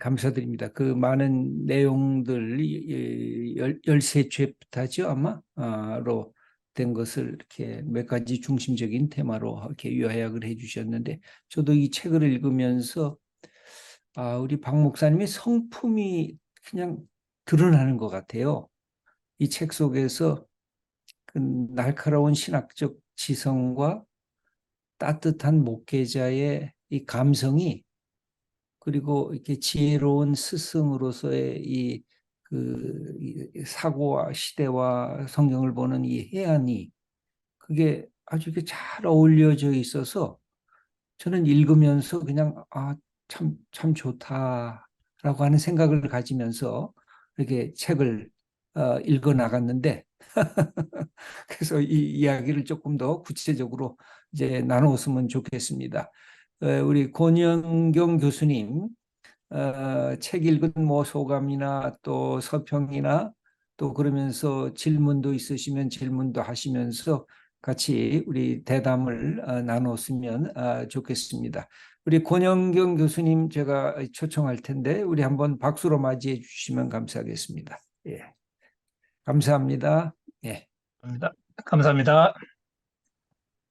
감사드립니다. 그 많은 내용들이 13챕터죠, 아마? 로 된 것을 이렇게 몇 가지 중심적인 테마로 이렇게 요약을 해 주셨는데, 저도 이 책을 읽으면서 우리 박 목사님의 성품이 그냥 드러나는 것 같아요. 이 책 속에서 그 날카로운 신학적 지성과 따뜻한 목회자의 이 감성이, 그리고 이렇게 지혜로운 스승으로서의 이 사고와 시대와 성경을 보는 이 해안이, 그게 아주 이렇게 잘 어울려져 있어서 저는 읽으면서 그냥 참 좋다라고 하는 생각을 가지면서 이렇게 책을 읽어 나갔는데 그래서 이 이야기를 조금 더 구체적으로 이제 나누었으면 좋겠습니다. 우리 권영경 교수님, 책 읽은 뭐 소감이나 또 서평이나 또 그러면서 질문도 있으시면 질문도 하시면서 같이 우리 대담을 나눴으면 좋겠습니다. 우리 권영경 교수님 제가 초청할 텐데 우리 한번 박수로 맞이해 주시면 감사하겠습니다. 예, 감사합니다. 예. 감사합니다. 감사합니다.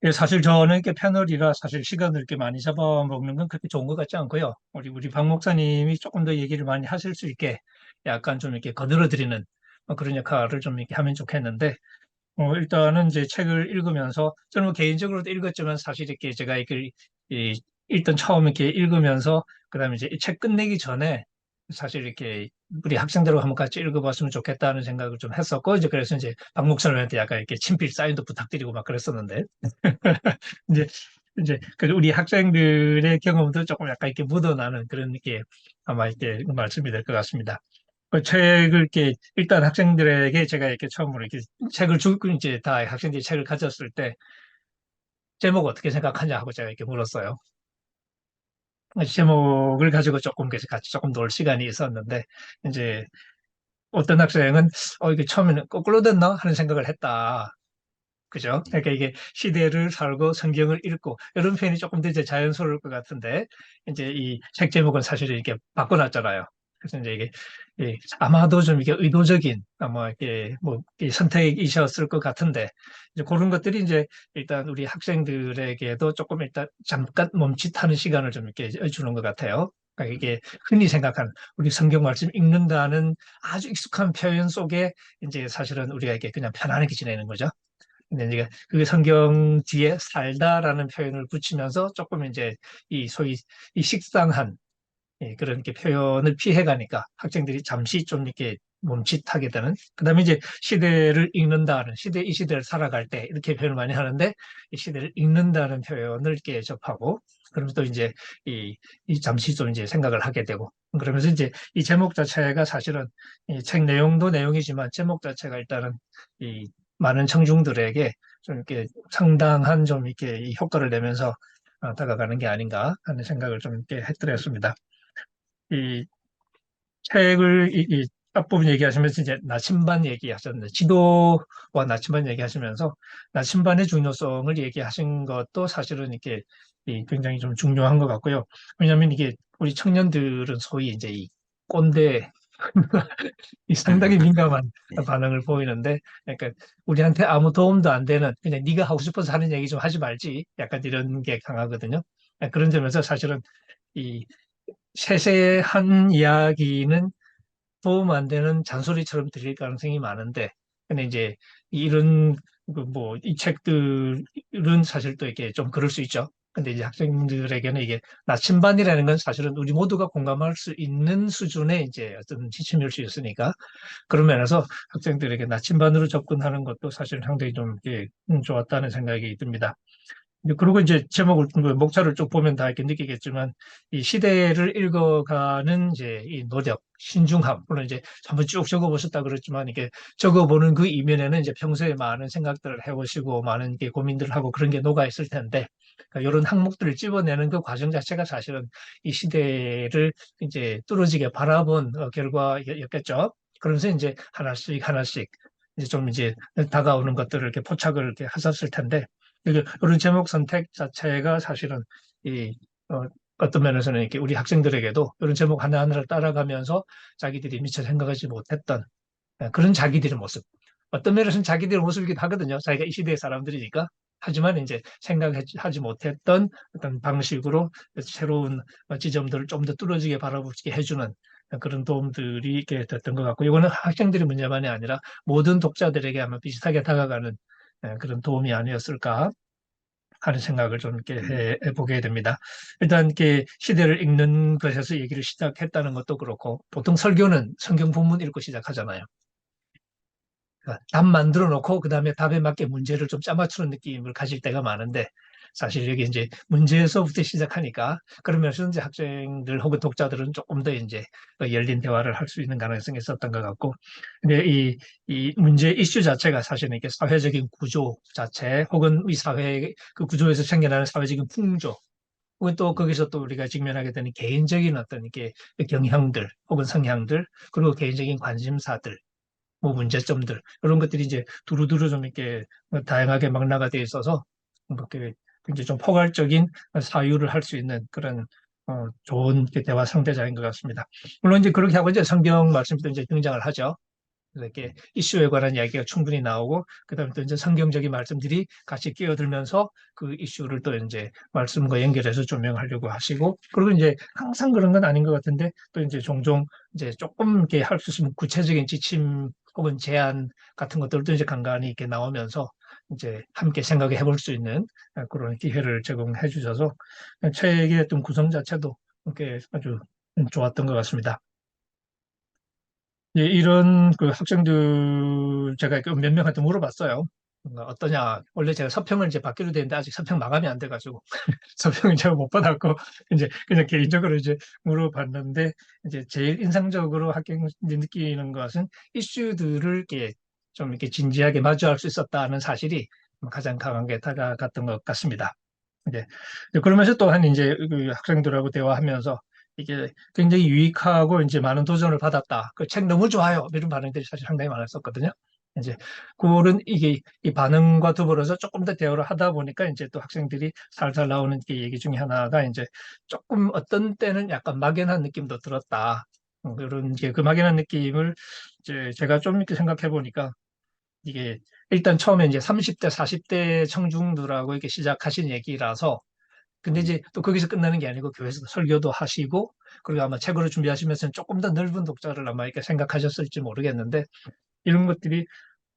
예, 사실 저는 이렇게 패널이라 사실 시간을 이렇게 많이 잡아먹는 건 그렇게 좋은 것 같지 않고요. 우리 박 목사님이 조금 더 얘기를 많이 하실 수 있게 약간 좀 이렇게 거들어드리는 그런 역할을 좀 이렇게 하면 좋겠는데, 일단은 이제 책을 읽으면서 저는 뭐 개인적으로도 읽었지만 사실 이렇게 제가 이렇게 일단 처음 이렇게 읽으면서 그다음에 이제 이 책 끝내기 전에 사실 이렇게 우리 학생들하고 한번 같이 읽어봤으면 좋겠다는 생각을 좀 했었고 이제 그래서 이제 박 목사님한테 약간 이렇게 친필 사인도 부탁드리고 막 그랬었는데 이제 그 우리 학생들의 경험도 조금 약간 이렇게 묻어나는 그런 게 아마 이렇게 말씀이 될 것 같습니다. 그 책을 이렇게 일단 학생들에게 제가 이렇게 처음으로 이렇게 책을 주고 이제 다 학생들이 책을 가졌을 때 제목 어떻게 생각하냐 하고 제가 이렇게 물었어요. 제목을 가지고 조금 그래서 같이 조금 놀 시간이 있었는데 이제 어떤 학생은 이게 처음에는 거꾸로 됐나 하는 생각을 했다. 그죠? 그러니까 이게 시대를 살고 성경을 읽고 이런 표현이 조금 더 이제 자연스러울 것 같은데 이제 이 책 제목은 사실 이렇게 바꿔놨잖아요. 그래서 이제 이게 아마도 좀 이게 의도적인 아마 이게 뭐 이 선택이셨을 것 같은데 이제 그런 것들이 이제 일단 우리 학생들에게도 조금 일단 잠깐 멈칫하는 시간을 좀 이렇게 주는 것 같아요. 그러니까 이게 흔히 생각하는 우리 성경 말씀 읽는다는 아주 익숙한 표현 속에 이제 사실은 우리가 이렇게 그냥 편안하게 지내는 거죠. 근데 이제 그 성경 뒤에 살다라는 표현을 붙이면서 조금 이제 이 소위 이 식상한 그런 이렇게 표현을 피해 가니까 학생들이 잠시 좀 이렇게 멈칫하게 되는. 그다음에 이제 시대를 읽는다는 이 시대를 살아갈 때 이렇게 표현을 많이 하는데 이 시대를 읽는다는 표현을 이렇게 접하고 그러면서 또 이제 이 잠시 좀 이제 생각을 하게 되고 그러면서 이제 이 제목 자체가 사실은 이 책 내용도 내용이지만 제목 자체가 일단은 이 많은 청중들에게 좀 이렇게 상당한 좀 이렇게 이 효과를 내면서 다가가는 게 아닌가 하는 생각을 좀 이렇게 해드렸습니다. 이 책을 이 앞부분 얘기하시면서 이제 나침반 얘기하셨는데 지도와 나침반 얘기하시면서 나침반의 중요성을 얘기하신 것도 사실은 이렇게 굉장히 좀 중요한 것 같고요. 왜냐하면 이게 우리 청년들은 소위 이제 이 꼰대 이 상당히 민감한 예. 반응을 보이는데, 그러니까 우리한테 아무 도움도 안 되는 그냥 네가 하고 싶어서 하는 얘기 좀 하지 말지, 약간 이런 게 강하거든요. 그런 점에서 사실은 이 세세한 이야기는 도움 안 되는 잔소리처럼 들릴 가능성이 많은데, 근데 이제 이런 뭐 이 책들은 사실 또 이렇게 좀 그럴 수 있죠. 근데 이제 학생들에게는 이게 나침반이라는 건 사실은 우리 모두가 공감할 수 있는 수준의 이제 어떤 지침일 수 있으니까 그런 면에서 학생들에게 나침반으로 접근하는 것도 사실 상당히 좀 이렇게 좋았다는 생각이 듭니다. 그리고 이제 제목을 그 목차를 쭉 보면 다 이렇게 느끼겠지만 이 시대를 읽어가는 이제 이 노력, 신중함 물론 이제 한번 쭉 적어보셨다 그랬지만 이게 적어보는 그 이면에는 이제 평소에 많은 생각들을 해오시고 많은 게 고민들을 하고 그런 게 녹아 있을 텐데 그러니까 이런 항목들을 집어내는 그 과정 자체가 사실은 이 시대를 이제 뚫어지게 바라본 결과였겠죠. 그러면서 이제 하나씩 하나씩 이제 좀 이제 다가오는 것들을 이렇게 포착을 이렇게 하셨을 텐데 이런 제목 선택 자체가 사실은 이, 어, 어떤 면에서는 이렇게 우리 학생들에게도 이런 제목 하나하나를 따라가면서 자기들이 미처 생각하지 못했던 그런 자기들의 모습. 어떤 면에서는 자기들의 모습이기도 하거든요. 자기가 이 시대의 사람들이니까. 하지만 이제 생각하지 못했던 어떤 방식으로 새로운 지점들을 좀 더 뚫어지게 바라보게 해주는 그런 도움들이 있게 됐던 것 같고, 이거는 학생들의 문제만이 아니라 모든 독자들에게 아마 비슷하게 다가가는 그런 도움이 아니었을까 하는 생각을 좀 이렇게 해보게 됩니다. 일단 이렇게 시대를 읽는 것에서 얘기를 시작했다는 것도 그렇고, 보통 설교는 성경 본문 읽고 시작하잖아요. 그러니까 답 만들어 놓고 그다음에 답에 맞게 문제를 좀 짜맞추는 느낌을 가질 때가 많은데, 사실 여기 이제 문제에서부터 시작하니까 그러면서 이제 학생들 혹은 독자들은 조금 더 이제 열린 대화를 할 수 있는 가능성이 있었던 것 같고, 근데 이 문제 이슈 자체가 사실은 이렇게 사회적인 구조 자체 혹은 이 사회 그 구조에서 생겨나는 사회적인 풍조, 혹은 또 거기서 또 우리가 직면하게 되는 개인적인 어떤 이렇게 경향들 혹은 성향들, 그리고 개인적인 관심사들, 뭐 문제점들, 이런 것들이 이제 두루두루 좀 이렇게 다양하게 망라가 돼 있어서 뭐 이렇게 굉장히 좀 포괄적인 사유를 할 수 있는 그런 좋은 이렇게 대화 상대자인 것 같습니다. 물론 이제 그렇게 하고 이제 성경 말씀도 이제 등장을 하죠. 그래서 이렇게 이슈에 관한 이야기가 충분히 나오고, 그다음에 또 이제 성경적인 말씀들이 같이 끼어들면서 그 이슈를 또 이제 말씀과 연결해서 조명하려고 하시고, 그리고 이제 항상 그런 건 아닌 것 같은데 또 이제 종종 이제 조금 이렇게 할 수 있으면 구체적인 지침 혹은 제안 같은 것들도 이제 간간히 이렇게 나오면서 이제 함께 생각해 볼 수 있는 그런 기회를 제공해 주셔서 책의 어떤 구성 자체도 이렇게 아주 좋았던 것 같습니다. 예, 이런 그 학생들 제가 몇 명한테 물어봤어요. 어떠냐. 원래 제가 서평을 이제 받기로 되는데 아직 서평 마감이 안 돼가지고 서평을 제가 못 받았고 이제 그냥 개인적으로 이제 물어봤는데, 이제 제일 인상적으로 학생들이 느끼는 것은 이슈들을 이렇게 좀 이렇게 진지하게 마주할 수 있었다는 사실이 가장 강하게 다가갔던 것 같습니다. 이제 그러면서 또한 이제 그 학생들하고 대화하면서 이게 굉장히 유익하고 이제 많은 도전을 받았다. 그 책 너무 좋아요. 이런 반응들이 사실 상당히 많았었거든요. 이제 그런 이게 이 반응과 더불어서 조금 더 대화를 하다 보니까 이제 또 학생들이 살살 나오는 게 얘기 중에 하나가 이제 조금 어떤 때는 약간 막연한 느낌도 들었다. 그런 게 그 막연한 느낌을 이제 제가 좀 이렇게 생각해 보니까, 이게 일단 처음에 이제 30대, 40대 청중들하고 이렇게 시작하신 얘기라서, 근데 이제 또 거기서 끝나는 게 아니고 교회에서 설교도 하시고, 그리고 아마 책으로 준비하시면서 조금 더 넓은 독자를 아마 이렇게 생각하셨을지 모르겠는데, 이런 것들이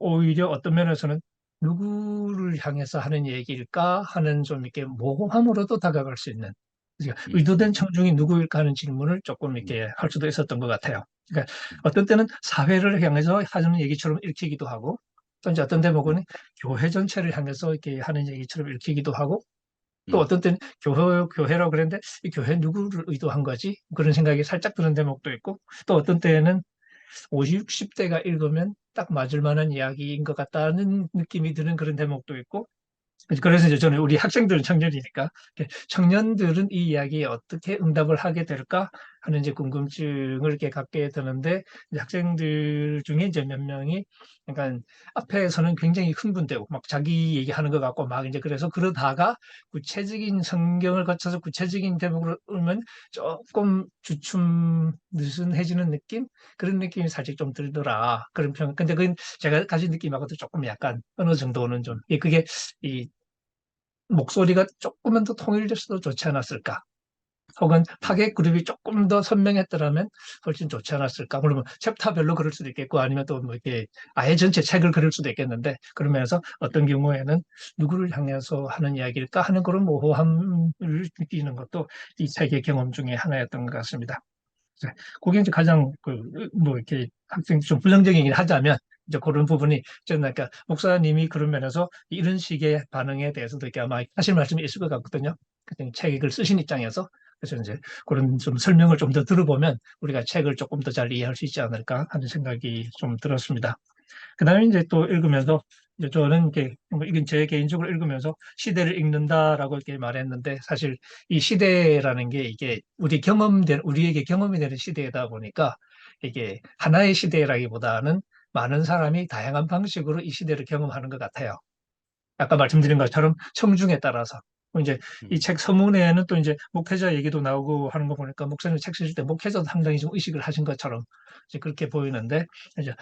오히려 어떤 면에서는 누구를 향해서 하는 얘기일까 하는 좀 이렇게 모호함으로도 다가갈 수 있는, 그러니까 의도된 청중이 누구일까 하는 질문을 조금 이렇게 할 수도 있었던 것 같아요. 그러니까 어떤 때는 사회를 향해서 하는 얘기처럼 읽히기도 하고, 또 이제 어떤 대목은 교회 전체를 향해서 이렇게 하는 얘기처럼 읽히기도 하고, 또 어떤 때는 교회라고 그랬는데 이 교회 누구를 의도한 거지? 그런 생각이 살짝 드는 대목도 있고, 또 어떤 때는 50, 60대가 읽으면 딱 맞을 만한 이야기인 것 같다는 느낌이 드는 그런 대목도 있고, 그래서 이제 저는 우리 학생들은 청년이니까 청년들은 이 이야기에 어떻게 응답을 하게 될까 하는 이제 궁금증을 이렇게 갖게 되는데, 이제 학생들 중에 이제 몇 명이 약간 앞에서는 굉장히 흥분되고 막 자기 얘기하는 것 같고 막 이제 그래서 그러다가 구체적인 성경을 거쳐서 구체적인 대목으로 오면 조금 주춤 느슨해지는 느낌, 그런 느낌이 살짝 좀 들더라, 그런 평. 근데 그건 제가 가진 느낌하고도 조금 약간 어느 정도는 좀 그게 이 목소리가 조금은 더 통일됐어도 좋지 않았을까? 혹은 타겟 그룹이 조금 더 선명했더라면 훨씬 좋지 않았을까? 물론 챕터별로 그럴 수도 있겠고, 아니면 또 뭐 이렇게 아예 전체 책을 그릴 수도 있겠는데, 그러면서 어떤 경우에는 누구를 향해서 하는 이야기일까 하는 그런 모호함을 느끼는 것도 이 책의 경험 중에 하나였던 것 같습니다. 그게 이제 가장 뭐 이렇게 학생 좀 부정적이긴 하자면 이제 그런 부분이 저는 아까 목사님이 그런 면에서 이런 식의 반응에 대해서도 이렇게 아마 하실 말씀이 있을 것 같거든요. 책을 쓰신 입장에서. 그래서 이제 그런 좀 설명을 좀 더 들어보면 우리가 책을 조금 더 잘 이해할 수 있지 않을까 하는 생각이 좀 들었습니다. 그다음에 이제 또 읽으면서 이제 저는 이게 뭐 이건 제 개인적으로 읽으면서 시대를 읽는다라고 이렇게 말했는데, 사실 이 시대라는 게 이게 우리에게 경험이 되는 시대이다 보니까 이게 하나의 시대라기보다는 많은 사람이 다양한 방식으로 이 시대를 경험하는 것 같아요. 아까 말씀드린 것처럼 청중에 따라서. 이제 이 음. 책 서문에는 또 이제 목회자 얘기도 나오고 하는 거 보니까 목사님 책 쓰실 때 목회자도 상당히 좀 의식을 하신 것처럼 이제 그렇게 보이는데 이제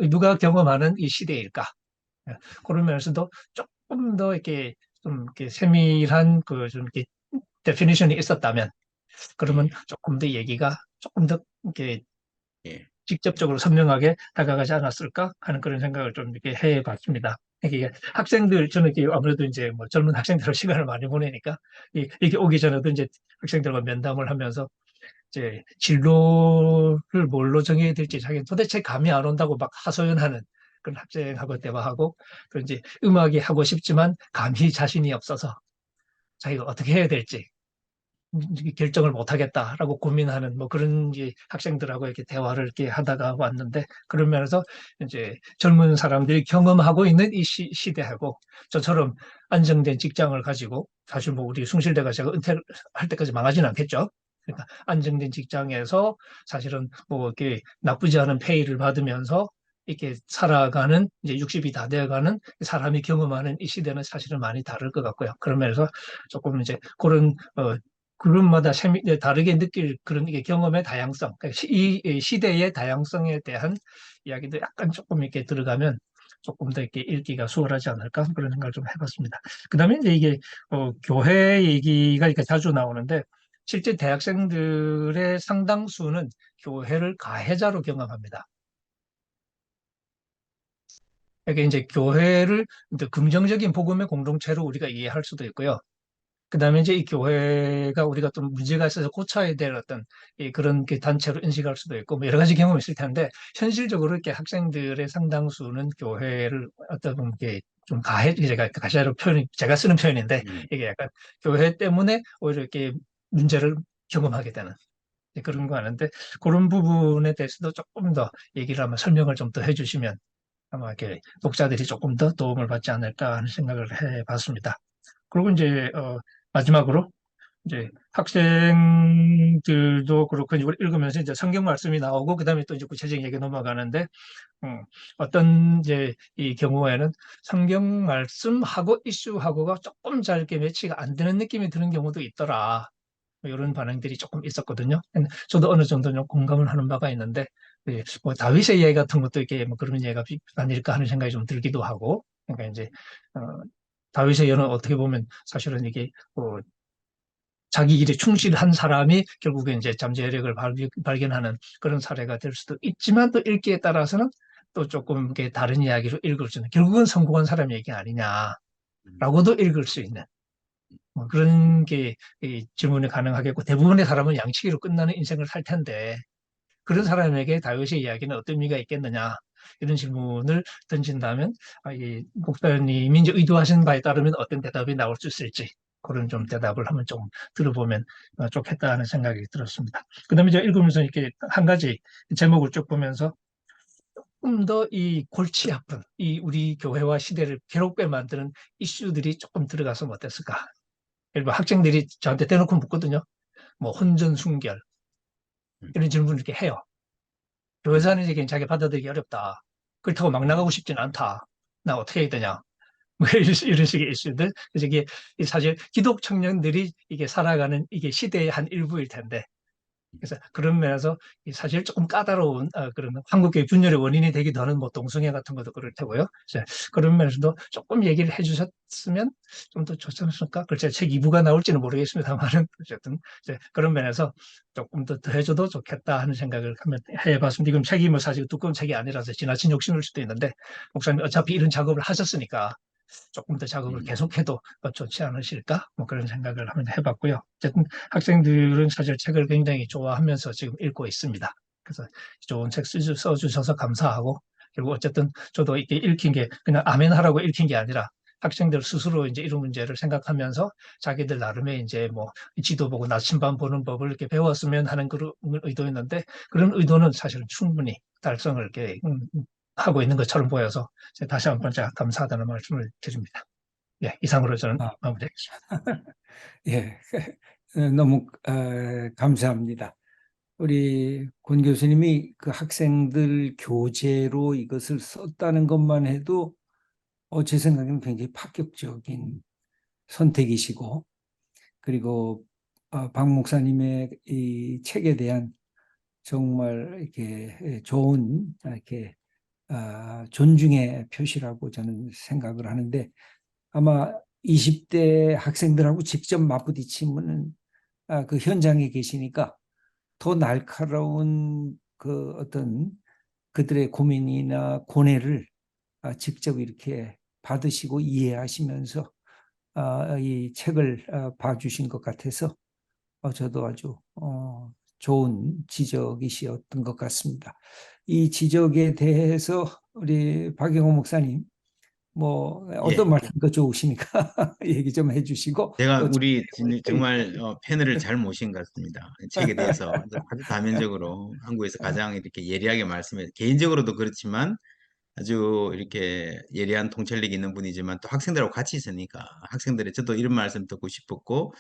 누가 경험하는 이 시대일까? 예, 그런 면에서도 조금 더 이렇게 좀 이렇게 세밀한 그 좀 이렇게 데피니션이 있었다면 그러면 예. 조금 더 얘기가 조금 더 이렇게 예. 직접적으로 선명하게 다가가지 않았을까 하는 그런 생각을 좀 이렇게 해봤습니다. 이게 학생들 저는 이게 아무래도 이제 뭐 젊은 학생들과 시간을 많이 보내니까 이게 오기 전에도 이제 학생들과 면담을 하면서 이제 진로를 뭘로 정해야 될지 자기 도대체 감이 안 온다고 막 하소연하는 그런 학생하고 대화하고 또 이제 음악이 하고 싶지만 감히 자신이 없어서 자기가 어떻게 해야 될지 결정을 못 하겠다라고 고민하는 뭐 그런 이제 학생들하고 이렇게 대화를 이렇게 하다가 왔는데 그런 면에서 이제 젊은 사람들이 경험하고 있는 이 시대하고 저처럼 안정된 직장을 가지고 사실 뭐 우리 숭실대가 제가 은퇴할 때까지 망하지는 않겠죠. 그러니까 안정된 직장에서 사실은 뭐 이렇게 나쁘지 않은 페이를 받으면서 이렇게 살아가는 이제 60이 다 되어가는 사람이 경험하는 이 시대는 사실은 많이 다를 것 같고요. 그런 면에서 조금 이제 그런 그룹마다 다르게 느낄 그런 이게 경험의 다양성, 그러니까 이 시대의 다양성에 대한 이야기도 약간 조금 이렇게 들어가면 조금 더 이렇게 읽기가 수월하지 않을까 그런 생각을 좀 해봤습니다. 그다음에 이제 이게 교회 얘기가 이렇게 자주 나오는데 실제 대학생들의 상당수는 교회를 가해자로 경험합니다. 이게 이제 교회를 이제 긍정적인 복음의 공동체로 우리가 이해할 수도 있고요. 그다음에 이제 이 교회가 우리가 좀 문제가 있어서 고쳐야 될 어떤 그런 그 단체로 인식할 수도 있고 뭐 여러 가지 경험이 있을 텐데 현실적으로 이렇게 학생들의 상당수는 교회를 어떤 게 좀 제가 가시로 표현 제가 쓰는 표현인데 음. 이게 약간 교회 때문에 오히려 이렇게 문제를 경험하게 되는 그런 거 아는데 그런 부분에 대해서도 조금 더 얘기를 하면 설명을 좀 더 해주시면 아마 이렇게 독자들이 조금 더 도움을 받지 않을까 하는 생각을 해봤습니다. 그리고 이제 마지막으로 이제 학생들도 그렇고 이걸 읽으면서 이제 성경 말씀이 나오고 그다음에 또 이제 구체적인 얘기 넘어가는데 음, 어떤 이제 이 경우에는 성경 말씀하고 이슈하고가 조금 잘 이렇게 매치가 안 되는 느낌이 드는 경우도 있더라. 뭐 이런 반응들이 조금 있었거든요. 저도 어느 정도 좀 공감을 하는 바가 있는데 뭐 다윗의 이야기 같은 것도 이렇게 뭐 그런 이야기가 아닐까 하는 생각이 좀 들기도 하고 그러니까 이제 어, 다윗의 예는 어떻게 보면 사실은 이게 뭐 자기 일에 충실한 사람이 결국에 이제 잠재력을 발견하는 그런 사례가 될 수도 있지만 또 읽기에 따라서는 또 조금 이렇게 다른 이야기로 읽을 수 있는 결국은 성공한 사람 얘기 아니냐라고도 음. 읽을 수 있는 뭐 그런 게 질문이 가능하겠고 대부분의 사람은 양치기로 끝나는 인생을 살 텐데 그런 사람에게 다윗의 이야기는 어떤 의미가 있겠느냐 이런 질문을 던진다면 이 목사님이 이제 의도하신 바에 따르면 어떤 대답이 나올 수 있을지 그런 좀 대답을 한번 좀 들어보면 좋겠다 하는 생각이 들었습니다. 그다음에 제가 읽으면서 이렇게 한 가지 제목을 쭉 보면서 조금 더 이 골치 아픈 이 우리 교회와 시대를 괴롭게 만드는 이슈들이 조금 들어가서 어땠을까? 예를 들어 학생들이 저한테 대놓고 묻거든요. 뭐 혼전순결 음. 이런 질문을 이렇게 해요. 교회 사는 얘기는 자기 받아들이기 어렵다. 그렇다고 막 나가고 싶진 않다. 나 어떻게 해야 되냐. 뭐 이런 식의 이슈들. 그래서 이게 사실 기독 청년들이 이게 살아가는 이게 시대의 한 일부일 텐데 그래서 그런 면에서 사실 조금 까다로운 그런 한국의 분열의 원인이 되기도 하는 뭐 동성애 같은 것도 그럴 테고요. 그런 면에서도 조금 얘기를 해주셨으면 좀 더 좋지 않습니까? 글쎄 책 2부가 나올지는 모르겠습니다만은 어쨌든 그런 면에서 조금 더 해줘도 좋겠다 하는 생각을 한번 해봤습니다. 이건 책이 뭐 사실 두꺼운 책이 아니라서 지나친 욕심일 수도 있는데 목사님 어차피 이런 작업을 하셨으니까 조금 더 작업을 음. 계속해도 좋지 않으실까? 뭐 그런 생각을 한번 해봤고요. 어쨌든 학생들은 사실 책을 굉장히 좋아하면서 지금 읽고 있습니다. 그래서 좋은 책 써주셔서 감사하고 그리고 어쨌든 저도 이게 읽힌 게 그냥 아멘 하라고 읽힌 게 아니라 학생들 스스로 이제 이런 문제를 생각하면서 자기들 나름의 이제 뭐 지도 보고 나침반 보는 법을 이렇게 배웠으면 하는 그런 의도였는데 그런 의도는 사실은 충분히 달성을 이렇게 하고 있는 것처럼 보여서 다시 한번 제가 감사하다는 말씀을 드립니다. 예, 이상으로 저는 아, 마무리하겠습니다. 예, 너무 감사합니다. 우리 권 교수님이 그 학생들 교재로 이것을 썼다는 것만 해도 제 생각에는 굉장히 파격적인 선택이시고, 그리고 박 목사님의 이 책에 대한 정말 이렇게 좋은 이렇게 존중의 표시라고 저는 생각을 하는데, 아마 20대 학생들하고 직접 맞부딪히면 그 현장에 계시니까 더 날카로운 그 어떤 그들의 고민이나 고뇌를 직접 이렇게 받으시고 이해하시면서 이 책을 봐주신 것 같아서 저도 아주 좋은 지적이셨던 것 같습니다. 이 지적에 대해서 우리 박영호 목사님 뭐 어떤 예. 말씀 더 좋으십니까? 얘기 좀 해주시고 제가 또 우리 정말 패널을 잘 모신 것 같습니다. 책에 대해서 아주 다면적으로 한국에서 가장 이렇게 예리하게 말씀해, 개인적으로도 그렇지만 아주 이렇게 예리한 통찰력 있는 분이지만 또 학생들하고 같이 있으니까 학생들의 저도 이런 말씀 듣고 싶었고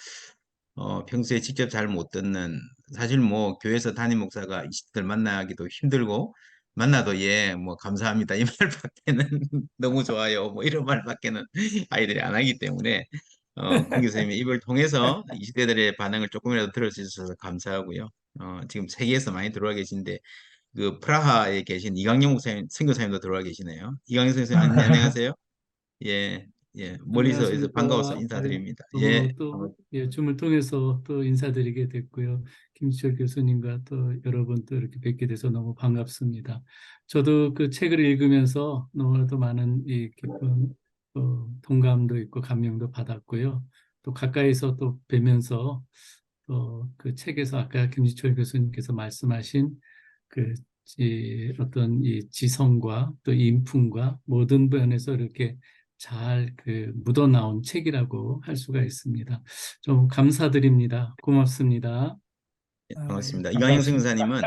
평소에 직접 잘 못 듣는, 사실 뭐 교회에서 담임 목사가 20들 만나기도 힘들고 만나도 예 뭐 감사합니다 이 말밖에는 너무 좋아요 뭐 이런 말밖에는 아이들이 안 하기 때문에 권 교수님의 입을 통해서 20대들의 반응을 조금이라도 들을 수 있어서 감사하고요. 지금 세계에서 많이 들어와 계신데 그 프라하에 계신 이강용 목사님 선교사님도 들어와 계시네요. 이강용 선생님 안녕하세요. 예, 예, 멀리서 해서 반가워서 안녕하십니까. 인사드립니다. 예, 예, 줌을 통해서 또 인사드리게 됐고요. 김지철 교수님과 또 여러분 또 이렇게 뵙게 돼서 너무 반갑습니다. 저도 그 책을 읽으면서 너무나도 많은 이 기쁜 동감도 있고 감명도 받았고요. 또 가까이서 또 뵈면서 그 책에서 아까 김지철 교수님께서 말씀하신 그 어떤 이 지성과 또 인품과 모든 면에서 이렇게 잘 그 묻어나온 책이라고 할 수가 있습니다. 좀 감사드립니다. 고맙습니다. 반갑습니다. 이강용 반갑습니다. 선교사님은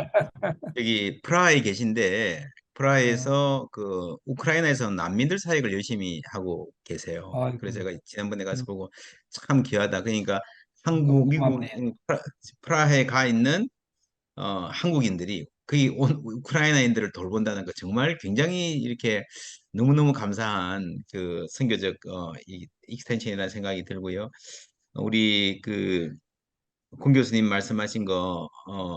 여기 프라하에 계신데 네. 프라하에서 그 우크라이나에서 난민들 사역을 열심히 하고 계세요. 그래서 아이고, 제가 지난번에 가서 보고 참 귀하다. 그러니까 너무 한국, 미국, 고맙네요. 프라하에 가 있는 한국인들이 거기 온 우크라이나인들을 돌본다는 거 정말 굉장히 이렇게 너무너무 감사한 그 선교적 이 익스텐션이라는 생각이 들고요. 우리 그 권 교수님 말씀하신 거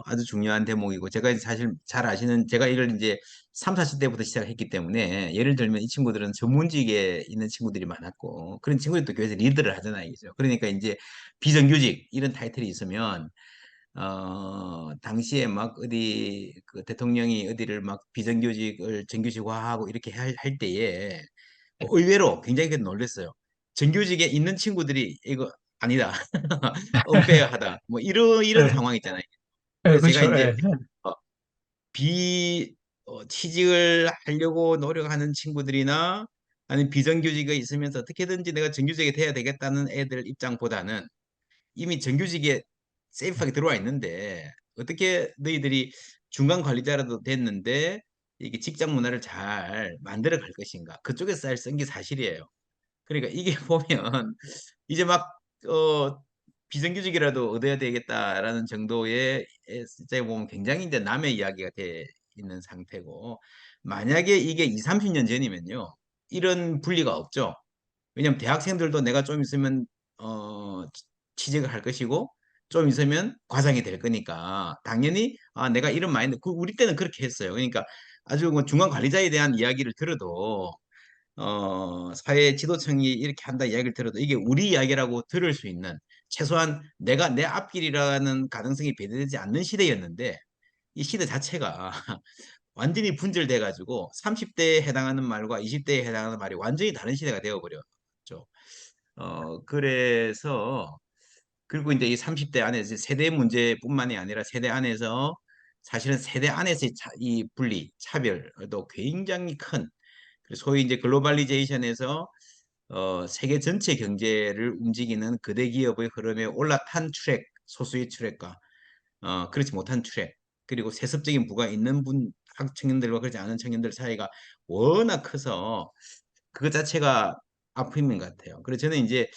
아주 중요한 대목이고 제가 사실 잘 아시는 제가 이걸 이제 3, 40대부터 시작했기 때문에 예를 들면 이 친구들은 전문직에 있는 친구들이 많았고 그런 친구들이 또 교회에서 리더를 하잖아요. 그죠? 그러니까 이제 비정규직 이런 타이틀이 있으면 당시에 막 어디 그 대통령이 어디를 막 비정규직을 정규직화하고 이렇게 할 때에 의외로 굉장히 놀랐어요. 정규직에 있는 친구들이 이거 아니다. 은폐하다. 뭐 이런 네, 상황 있잖아요. 네, 그래서 제가 그렇죠. 이제 예. 어, 취직을 하려고 노력하는 친구들이나 아니면 비정규직에 있으면서 어떻게든지 내가 정규직이 돼야 되겠다는 애들 입장보다는 이미 정규직에 세이프하게 들어와 있는데 어떻게 너희들이 중간 관리자라도 됐는데 이게 직장 문화를 잘 만들어 갈 것인가? 그쪽에서 잘 쓴 게 사실이에요. 그러니까 이게 보면 이제 막 비정규직이라도 얻어야 되겠다라는 정도의 숫자에 보면 굉장히 이제 남의 이야기가 돼 있는 상태고 만약에 이게 2, 30년 전이면요. 이런 분리가 없죠. 왜냐면 대학생들도 내가 좀 있으면 어, 취직을 할 것이고 좀 있으면 과장이 될 거니까 당연히 내가 이런 마인드 우리 때는 그렇게 했어요. 그러니까 아주 뭐 중간 관리자에 대한 이야기를 들어도 사회 지도층이 이렇게 한다 이야기를 들어도 이게 우리 이야기라고 들을 수 있는 최소한 내가 내 앞길이라는 가능성이 배제되지 않는 시대였는데 이 시대 자체가 완전히 분절돼 가지고 30대에 해당하는 말과 20대에 해당하는 말이 완전히 다른 시대가 되어 버렸죠. 그래서 그리고 이제 이 30대 안에서 세대 문제뿐만이 아니라 세대 안에서 사실은 세대 안에서의 이 분리, 차별도 굉장히 큰 그래서 소위 이제 글로벌리제이션에서 세계 전체 경제를 움직이는 거대 기업의 흐름에 올라탄 트랙, 소수의 트랙과 그렇지 못한 트랙, 그리고 세습적인 부가 있는 청년들과 그렇지 않은 청년들 사이가 워낙 커서 그것 자체가 아픔인 것 같아요. 그래서 저는 이제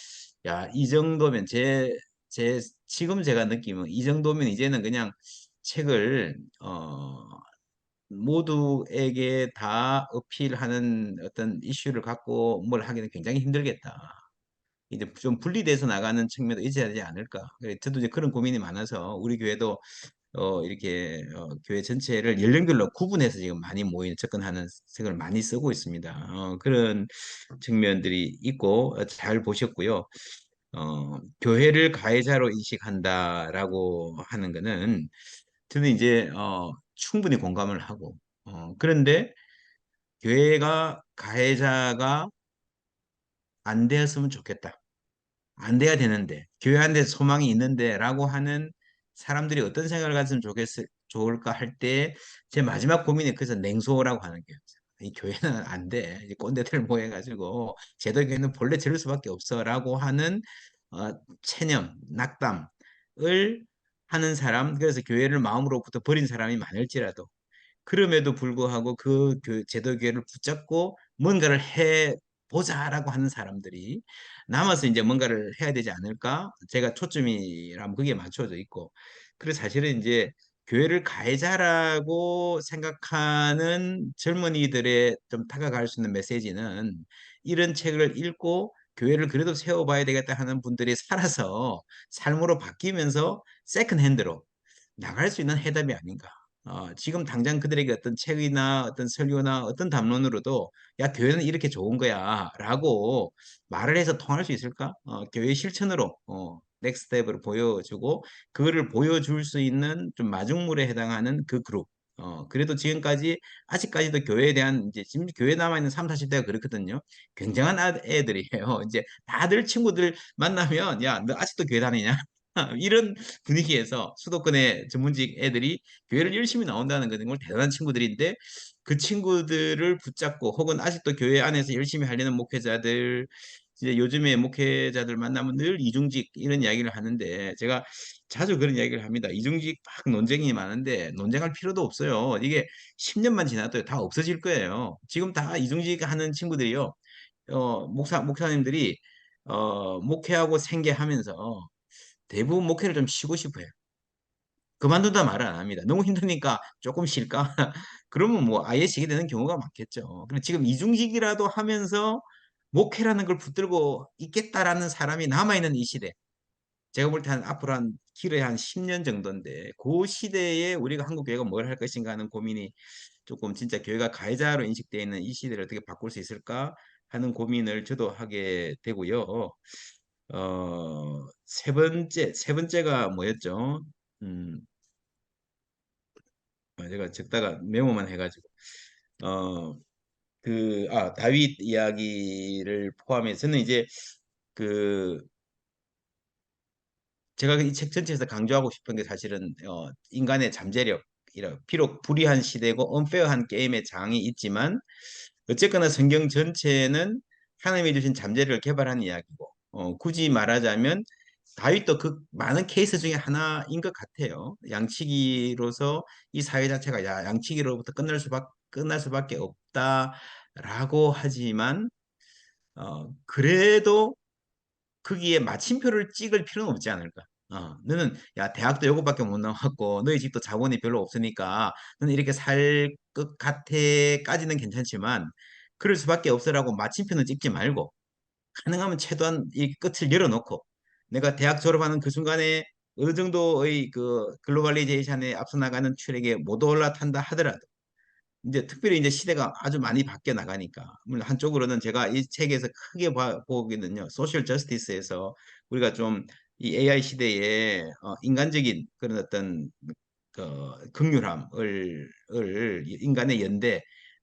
야, 이 정도면 지금 제가 느끼면 이 정도면 이제는 그냥 책을 모두에게 다 어필하는 어떤 이슈를 갖고 뭘 하기는 굉장히 힘들겠다. 이제 좀 분리돼서 나가는 측면도 있어야 되지 않을까. 저도 이제 그런 고민이 많아서 우리 교회도 이렇게 교회 전체를 연령별로 구분해서 지금 많이 접근하는 책을 많이 쓰고 있습니다. 그런 측면들이 있고 잘 보셨고요. 교회를 가해자로 인식한다라고 하는 거는 저는 이제 충분히 공감을 하고 그런데 교회가 가해자가 안 되었으면 좋겠다. 안 돼야 되는데 교회 안에 소망이 있는데라고 하는 사람들이 어떤 생각을 가지면 좋을까 할 때 제 마지막 고민이 그래서 냉소라고 하는 게 이 교회는 안 돼. 이 꼰대들 모여가지고 제도교회는 본래 저럴 수밖에 없어라고 하는 어, 체념, 낙담을 하는 사람 그래서 교회를 마음으로부터 버린 사람이 많을지라도 그럼에도 불구하고 그 제도교회를 붙잡고 뭔가를 해 보자라고 하는 사람들이 남아서 이제 뭔가를 해야 되지 않을까? 제가 초점이라면 그게 맞춰져 있고. 그래서 사실은 이제 교회를 가해자라고 생각하는 젊은이들의 좀 다가갈 수 있는 메시지는 이런 책을 읽고 교회를 그래도 세워봐야 되겠다 하는 분들이 살아서 삶으로 바뀌면서 세컨핸드로 나갈 수 있는 해답이 아닌가. 지금 당장 그들에게 어떤 책이나 어떤 설교나 어떤 담론으로도 야, 교회는 이렇게 좋은 거야 라고 말을 해서 통할 수 있을까? 교회 실천으로 넥스트 스텝을 보여주고 그거를 보여줄 수 있는 좀 마중물에 해당하는 그 그룹. 그래도 지금까지 아직까지도 교회에 대한 이제 지금 교회 남아있는 3, 40대가 그렇거든요. 굉장한 애들이에요. 이제 다들 친구들 만나면 야, 너 아직도 교회 다니냐? 이런 분위기에서 수도권의 전문직 애들이 교회를 열심히 나온다는 것은 정말 대단한 친구들인데 그 친구들을 붙잡고 혹은 아직도 교회 안에서 열심히 하려는 목회자들 이제 요즘에 목회자들 만나면 늘 이중직 이런 이야기를 하는데 제가 자주 그런 이야기를 합니다. 이중직 막 논쟁이 많은데 논쟁할 필요도 없어요. 이게 10년만 지나도 다 없어질 거예요. 지금 다 이중직 하는 친구들이요. 목사님들이 목회하고 생계하면서 대부분 목회를 좀 쉬고 싶어요. 그만둔다 말을 안 합니다. 너무 힘드니까 조금 쉴까? 그러면 뭐 아예 쉬게 되는 경우가 많겠죠. 근데 지금 이중직이라도 하면서 목회라는 걸 붙들고 있겠다라는 사람이 남아있는 이 시대. 제가 볼 때 앞으로 길어야 한 10년 정도인데 그 시대에 우리가 한국 교회가 뭘 할 것인가 하는 고민이 조금 진짜 교회가 가해자로 인식되어 있는 이 시대를 어떻게 바꿀 수 있을까 하는 고민을 저도 하게 되고요. 세 번째가 뭐였죠? 음, 제가 적다가 메모만 해가지고, 다윗 이야기를 포함해서 저는 이제 그, 제가 이 책 전체에서 강조하고 싶은 게 사실은, 인간의 잠재력, 비록 불의한 시대고 언페어한 게임의 장이 있지만, 어쨌거나 성경 전체는 하나님이 주신 잠재력을 개발한 이야기고, 굳이 말하자면 다윗도 그 많은 케이스 중에 하나인 것 같아요. 양치기로서 이 사회 자체가 양치기로부터 끝날 수밖에 없다라고 하지만 그래도 거기에 마침표를 찍을 필요는 없지 않을까. 너는 야 대학도 요것밖에 못 나왔고 너희 집도 자본이 별로 없으니까 너는 이렇게 살 것 같아까지는 괜찮지만 그럴 수밖에 없어라고 마침표는 찍지 말고 가능하면 최소한 이 끝을 열어놓고 내가 대학 졸업하는 그 순간에 어느 정도의 그 글로벌리제이션에 앞서 나가는 트랙에 못 올라탄다 하더라도 이제 특별히 이제 시대가 아주 많이 바뀌어 나가니까 물론 한쪽으로는 제가 이 책에서 크게 보기는요 소셜 저스티스에서 우리가 좀 이 AI 시대에 인간적인 그런 어떤 극률함을 인간의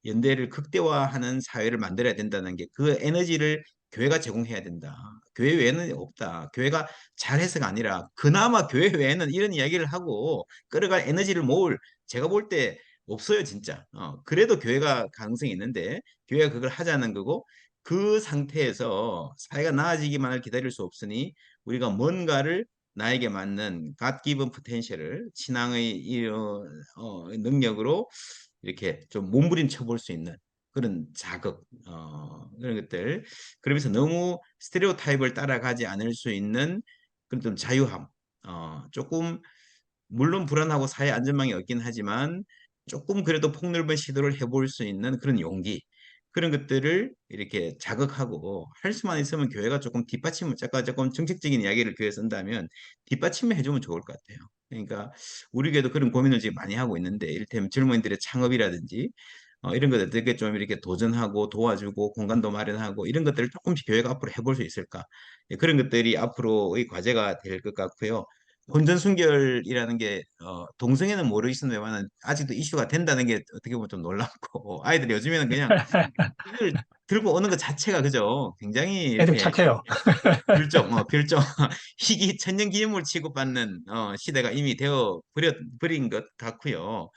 연대를 극대화하는 사회를 만들어야 된다는 게 그 에너지를 교회가 제공해야 된다. 교회 외에는 없다. 교회가 잘해서가 아니라 그나마 교회 외에는 이런 이야기를 하고 끌어갈 에너지를 모을 제가 볼 때 없어요, 진짜. 그래도 교회가 가능성이 있는데 교회가 그걸 하자는 거고 그 상태에서 사회가 나아지기만을 기다릴 수 없으니 우리가 뭔가를 나에게 맞는 God given potential을 신앙의 능력으로 이렇게 좀 몸부림쳐 볼 수 있는 그런 자극 그런 것들 그러면서 너무 스테레오타입을 따라가지 않을 수 있는 그런 좀 자유함 조금 물론 불안하고 사회 안전망이 없긴 하지만 조금 그래도 폭넓은 시도를 해볼 수 있는 그런 용기 그런 것들을 이렇게 자극하고 할 수만 있으면 교회가 조금 뒷받침을 조금 정책적인 이야기를 교회에 쓴다면 뒷받침을 해주면 좋을 것 같아요. 그러니까 우리 교회도 그런 고민을 지금 많이 하고 있는데 이를테면 젊은이들의 창업이라든지 이런 것들 되게 좀 이렇게 도전하고 도와주고 공간도 마련하고 이런 것들을 조금씩 교회가 앞으로 해볼 수 있을까? 예, 그런 것들이 앞으로의 과제가 될 것 같고요. 혼전순결이라는 게 동성애는 모르겠습니다만 아직도 이슈가 된다는 게 어떻게 보면 좀 놀랍고 아이들이 요즘에는 그냥 이걸 들고 오는 것 자체가 그죠? 굉장히 애들 이렇게 착해요. 별종 희귀 천연기념물 취급받는 시대가 이미 버린 것 같고요.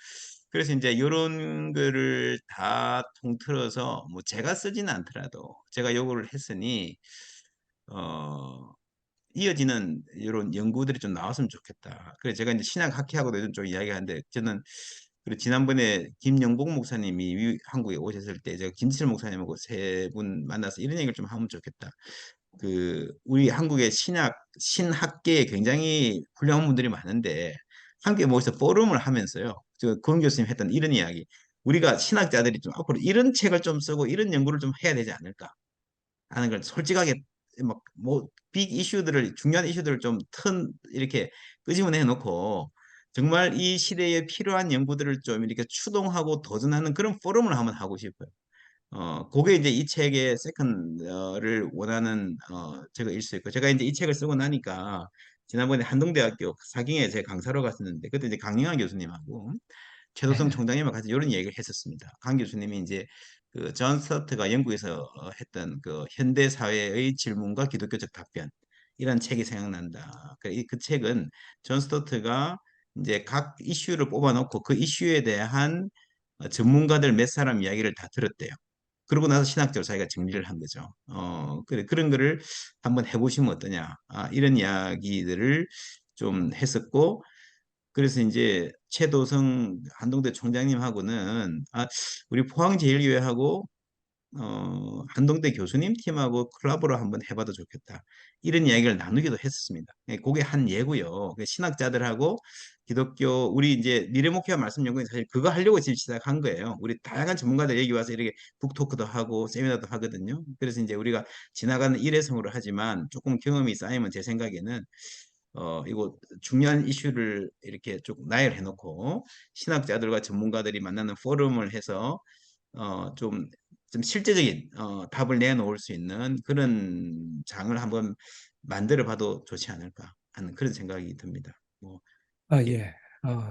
그래서 이제 이런 거를 다 통틀어서 뭐 제가 쓰지는 않더라도 제가 요구를 했으니 어 이어지는 이런 연구들이 좀 나왔으면 좋겠다. 그래서 제가 이제 신학 학회하고도 요즘 좀 이야기하는데 저는 그리고 지난번에 김영복 목사님이 한국에 오셨을 때 제가 김치철 목사님하고 세 분 만나서 이런 얘기를 좀 하면 좋겠다. 우리 한국의 신학계에 굉장히 훌륭한 분들이 많은데 함께 모여서 포럼을 하면서요. 저 고은 교수님 했던 이런 이야기. 우리가 신학자들이 좀 앞으로 이런 책을 좀 쓰고 이런 연구를 좀 해야 되지 않을까 하는 걸 솔직하게 빅 이슈들을 중요한 이슈들을 좀 이렇게 끄집어내 놓고 정말 이 시대에 필요한 연구들을 좀 이렇게 추동하고 도전하는 그런 포럼을 한번 하고 싶어요. 그게 이제 이 책의 세컨를 원하는 제가 일 수 있고 제가 이제 이 책을 쓰고 나니까 지난번에 한동대학교 사경에 제 강사로 갔었는데 그때 이제 강영환 교수님하고 최도성 총장님과 같이 이런 얘기를 했었습니다. 강 교수님이 이제 그존 스타트가 영국에서 했던 그 현대 사회의 질문과 기독교적 답변 이런 책이 생각난다. 그 책은 존 스타트가 이제 각 이슈를 뽑아놓고 그 이슈에 대한 전문가들 몇 사람 이야기를 다 들었대요. 그러고 나서 신학적으로 자기가 정리를 한 거죠. 그런 거를 한번 해보시면 어떠냐. 이런 이야기들을 좀 했었고, 그래서 이제 최도성 한동대 총장님하고는 우리 포항제일교회하고 한동대 교수님 팀하고 콜라보를 한번 해봐도 좋겠다. 이런 이야기를 나누기도 했었습니다. 그게 한 예고요. 신학자들하고 기독교 우리 이제 미래목회와 말씀 연구는 사실 그거 하려고 지금 시작한 거예요. 우리 다양한 전문가들 여기 와서 이렇게 북토크도 하고 세미나도 하거든요. 그래서 이제 우리가 지나가는 일회성으로 하지만 조금 경험이 쌓이면 제 생각에는 이거 중요한 이슈를 이렇게 쭉 나열해 놓고 신학자들과 전문가들이 만나는 포럼을 해서 좀 실제적인 답을 내놓을 수 있는 그런 장을 한번 만들어 봐도 좋지 않을까 하는 그런 생각이 듭니다. 뭐 예, 예.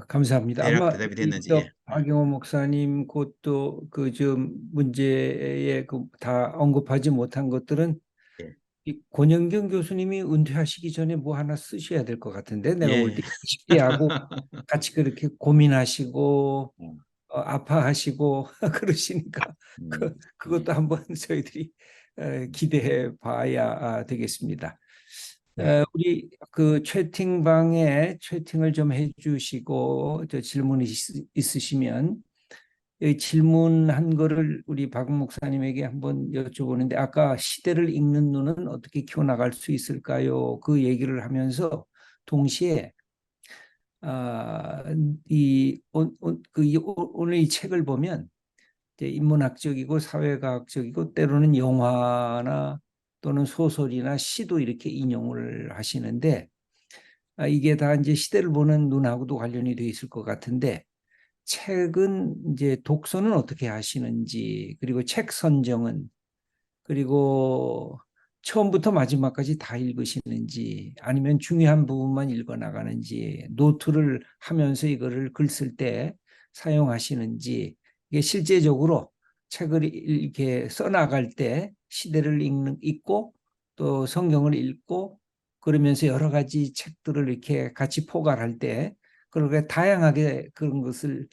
감사합니다. 대략 아마 대답이 이 됐는지 저 예. 박영호 목사님 그것도 그 좀 문제에 그 다 언급하지 못한 것들은 예. 이 권영경 교수님이 은퇴하시기 전에 뭐 하나 쓰셔야 될 것 같은데 내가 볼 예. 때 20대하고 같이 그렇게 고민하시고 음, 아파하시고 그러시니까 예. 그것도 한번 저희들이 기대해 봐야 되겠습니다. 네. 우리 그 채팅방에 채팅을 좀 해주시고 저 질문이 있으시면 이 질문한 거를 우리 박 목사님에게 한번 여쭤보는데 아까 시대를 읽는 눈은 어떻게 키워나갈 수 있을까요? 그 얘기를 하면서 동시에 오늘 이 책을 보면 이제 인문학적이고 사회과학적이고 때로는 영화나 또는 소설이나 시도 이렇게 인용을 하시는데 이게 다 이제 시대를 보는 눈하고도 관련이 돼 있을 것 같은데 책은 이제 독서는 어떻게 하시는지 그리고 책 선정은 그리고 처음부터 마지막까지 다 읽으시는지 아니면 중요한 부분만 읽어 나가는지 노트를 하면서 이거를 글 쓸 때 사용하시는지 이게 실제적으로 책을 이렇게 써 나갈 때 시대를 읽고 또 성경을 읽고 그러면서 여러 가지 책들을 이렇게 같이 포괄할 때 그렇게 다양하게 그런 것을